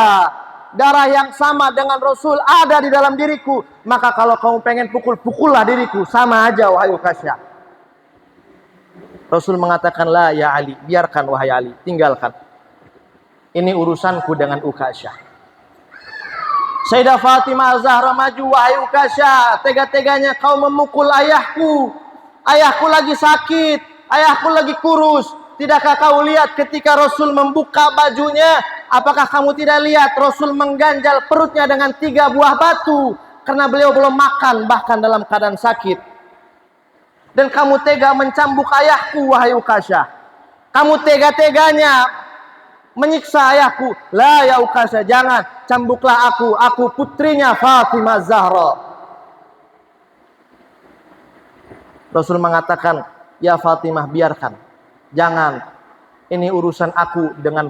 Darah yang sama dengan Rasul ada di dalam diriku. Maka kalau kamu pengen pukul, pukullah diriku. Sama aja wahai Ukasyah." Rasul mengatakan, "La ya Ali, biarkan wahai Ali, tinggalkan. Ini urusanku dengan Ukasyah." Sayyidah Fatimah Az-Zahra maju, "Wahai Ukasyah, tega-teganya kau memukul ayahku. Ayahku lagi sakit, ayahku lagi kurus. Tidakkah kau lihat ketika Rasul membuka bajunya? Apakah kamu tidak lihat Rasul mengganjal perutnya dengan 3 buah batu? Karena beliau belum makan, bahkan dalam keadaan sakit. Dan kamu tega mencambuk ayahku, wahai Ukasyah. Kamu tega-teganya menyiksa ayahku. La ya Ukasyah, jangan. Cambuklah aku putrinya Fatimah Zahra." Rasul mengatakan, "Ya Fatimah, biarkan. Jangan. Ini urusan aku dengan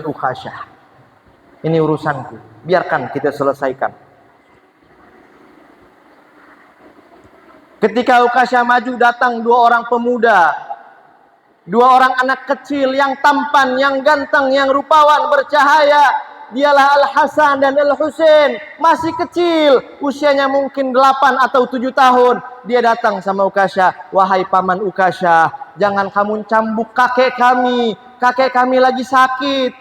Ukasyah. Ini urusanku. Biarkan kita selesaikan." Ketika Ukasyah maju, datang 2 orang pemuda. 2 orang anak kecil yang tampan, yang ganteng, yang rupawan, bercahaya. Dialah Al-Hasan dan Al-Husain. Masih kecil, usianya mungkin 8 atau 7 tahun. Dia datang sama Ukasyah, "Wahai paman Ukasyah, jangan kamu cambuk kakek kami. Kakek kami lagi sakit.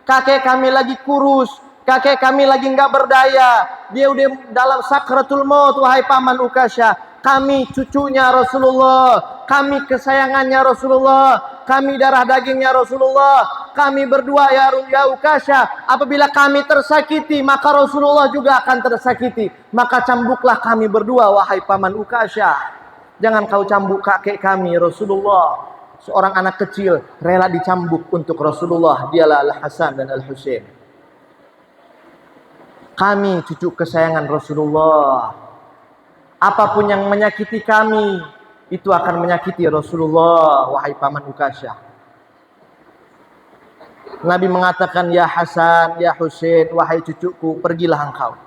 Kakek kami lagi kurus. Kakek kami lagi nggak berdaya. Dia udah dalam sakratul maut, wahai paman Ukasyah. Kami cucunya Rasulullah. Kami kesayangannya Rasulullah. Kami darah dagingnya Rasulullah. Kami berdua ya Ukasyah. Apabila kami tersakiti, maka Rasulullah juga akan tersakiti. Maka cambuklah kami berdua, wahai paman Ukasyah. Jangan kau cambuk kakek kami Rasulullah." Seorang anak kecil rela dicambuk untuk Rasulullah. Dialah Al-Hasan dan Al-Husain. Kami cucu kesayangan Rasulullah. Apapun yang menyakiti kami, itu akan menyakiti Rasulullah, wahai paman Ukasyah. Nabi mengatakan, ya Hasan, ya Husain, wahai cucuku, pergilah engkau.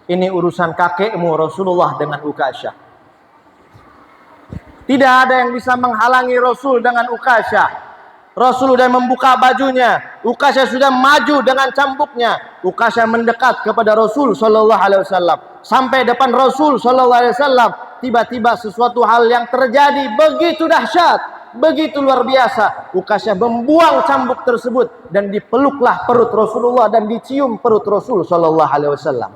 Ini urusan kakekmu Rasulullah dengan Ukasyah. Tidak ada yang bisa menghalangi Rasul dengan Ukasyah. Rasul sudah membuka bajunya, Ukasyah sudah maju dengan cambuknya. Ukasyah mendekat kepada Rasul sallallahu alaihi wasallam. Sampai depan Rasul sallallahu alaihi wasallam, tiba-tiba sesuatu hal yang terjadi begitu dahsyat, begitu luar biasa. Ukasyah membuang cambuk tersebut dan dipeluklah perut Rasulullah dan dicium perut Rasul sallallahu alaihi wasallam.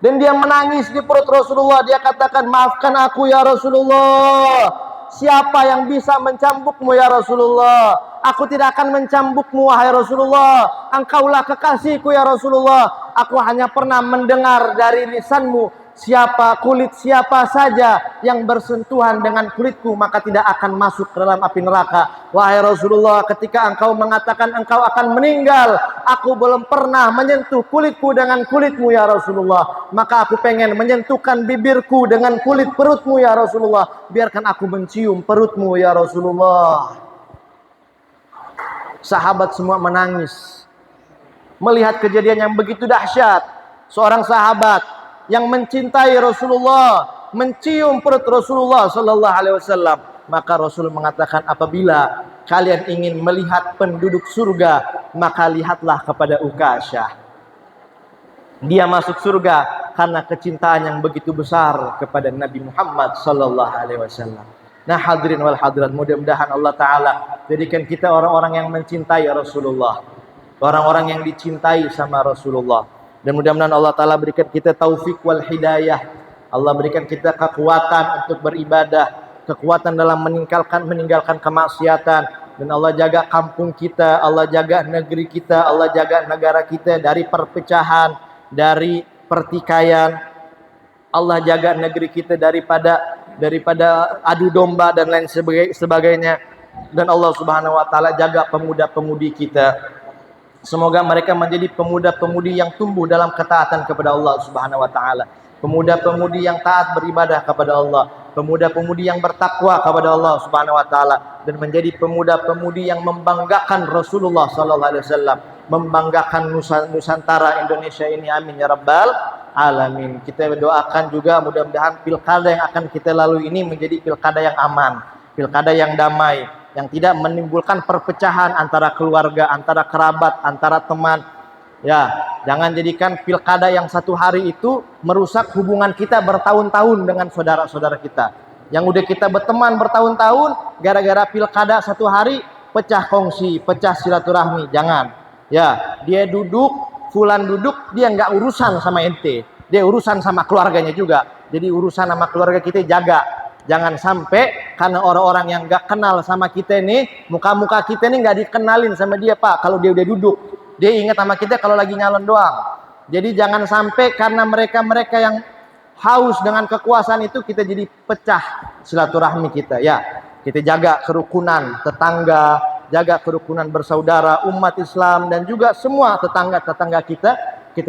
Dan dia menangis di perut Rasulullah. Dia katakan, maafkan aku ya Rasulullah. Siapa yang bisa mencambukmu ya Rasulullah? Aku tidak akan mencambukmu wahai Rasulullah. Engkaulah kekasihku ya Rasulullah. Aku hanya pernah mendengar dari lisanmu, kulit siapa saja yang bersentuhan dengan kulitku maka tidak akan masuk ke dalam api neraka. Wahai Rasulullah, ketika engkau mengatakan engkau akan meninggal, aku belum pernah menyentuh kulitku dengan kulitmu ya Rasulullah. Maka aku pengen menyentuhkan bibirku dengan kulit perutmu ya Rasulullah. Biarkan aku mencium perutmu ya Rasulullah. Sahabat semua menangis melihat kejadian yang begitu dahsyat. Seorang sahabat yang mencintai Rasulullah mencium perut Rasulullah sallallahu alaihi wasallam. Maka Rasul mengatakan, apabila kalian ingin melihat penduduk surga, maka lihatlah kepada Ukasyah. Dia masuk surga karena kecintaan yang begitu besar kepada Nabi Muhammad sallallahu alaihi wasallam. Nah hadirin wal hadirat, mudah-mudahan Allah Ta'ala jadikan kita orang-orang yang mencintai Rasulullah, orang-orang yang dicintai sama Rasulullah. Dan mudah-mudahan Allah Ta'ala berikan kita taufik wal hidayah. Allah berikan kita kekuatan untuk beribadah, kekuatan dalam meninggalkan kemaksiatan. Dan Allah jaga kampung kita, Allah jaga negeri kita, Allah jaga negara kita dari perpecahan, dari pertikaian. Allah jaga negeri kita daripada adu domba dan lain sebagainya. Dan Allah Subhanahu wa taala jaga pemuda-pemudi kita. Semoga mereka menjadi pemuda-pemudi yang tumbuh dalam ketaatan kepada Allah Subhanahu wa taala. Pemuda-pemudi yang taat beribadah kepada Allah, pemuda-pemudi yang bertakwa kepada Allah Subhanahu wa taala, dan menjadi pemuda-pemudi yang membanggakan Rasulullah sallallahu alaihi wasallam, membanggakan Nusantara Indonesia ini. Amin ya rabbal alamin. Kita doakan juga mudah-mudahan pilkada yang akan kita lalui ini menjadi pilkada yang aman, pilkada yang damai, yang tidak menimbulkan perpecahan antara keluarga, antara kerabat, antara teman. Ya, jangan jadikan pilkada yang satu hari itu merusak hubungan kita bertahun-tahun dengan saudara-saudara kita. Yang udah kita berteman bertahun-tahun, gara-gara pilkada satu hari pecah kongsi, pecah silaturahmi. Jangan. Ya, dia duduk, fulan duduk, dia nggak urusan sama ente, dia urusan sama keluarganya juga. Jadi urusan sama keluarga kita jaga. Jangan sampai karena orang-orang yang nggak kenal sama kita nih, muka-muka kita nih nggak dikenalin sama dia, Pak. Kalau dia udah duduk, dia ingat sama kita kalau lagi nyalon doang. Jadi jangan sampai karena mereka-mereka yang haus dengan kekuasaan itu kita jadi pecah silaturahmi kita. Ya, kita jaga kerukunan tetangga, jaga kerukunan bersaudara, umat Islam, dan juga semua tetangga-tetangga kita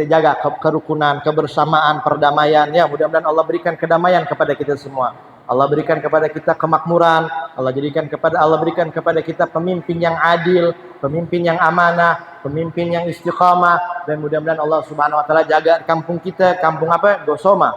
jaga kerukunan, kebersamaan, perdamaian. Ya, mudah-mudahan Allah berikan kedamaian kepada kita semua. Allah berikan kepada kita kemakmuran. Allah berikan kepada kita pemimpin yang adil, pemimpin yang amanah, pemimpin yang istiqamah. Dan mudah-mudahan Allah Subhanahu wa taala jaga kampung kita, kampung apa? Gosoma.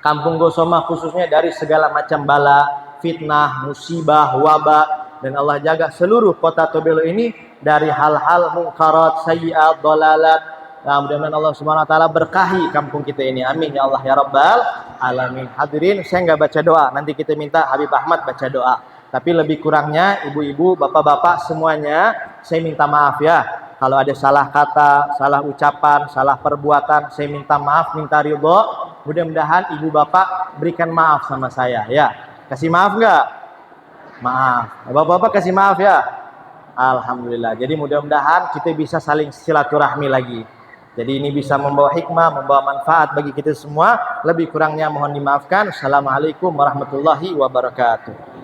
Kampung Gosoma khususnya dari segala macam bala, fitnah, musibah, wabah. Dan Allah jaga seluruh kota Tobelo ini dari hal-hal munkarat, sayyi'at, dalalat. Nah, mudah-mudahan Allah Subhanahu wa taala berkahi kampung kita ini. Amin ya Allah ya rabbal alamin. Hadirin, saya nggak baca doa. Nanti kita minta Habib Ahmad baca doa. Tapi lebih kurangnya ibu-ibu, bapak-bapak semuanya, saya minta maaf ya. Kalau ada salah kata, salah ucapan, salah perbuatan, saya minta maaf, minta ridho. Mudah-mudahan ibu bapak berikan maaf sama saya ya. Kasih maaf nggak? Maaf. Bapak-bapak kasih maaf ya. Alhamdulillah. Jadi mudah-mudahan kita bisa saling silaturahmi lagi. Jadi ini bisa membawa hikmah, membawa manfaat bagi kita semua. Lebih kurangnya mohon dimaafkan. Assalamualaikum warahmatullahi wabarakatuh.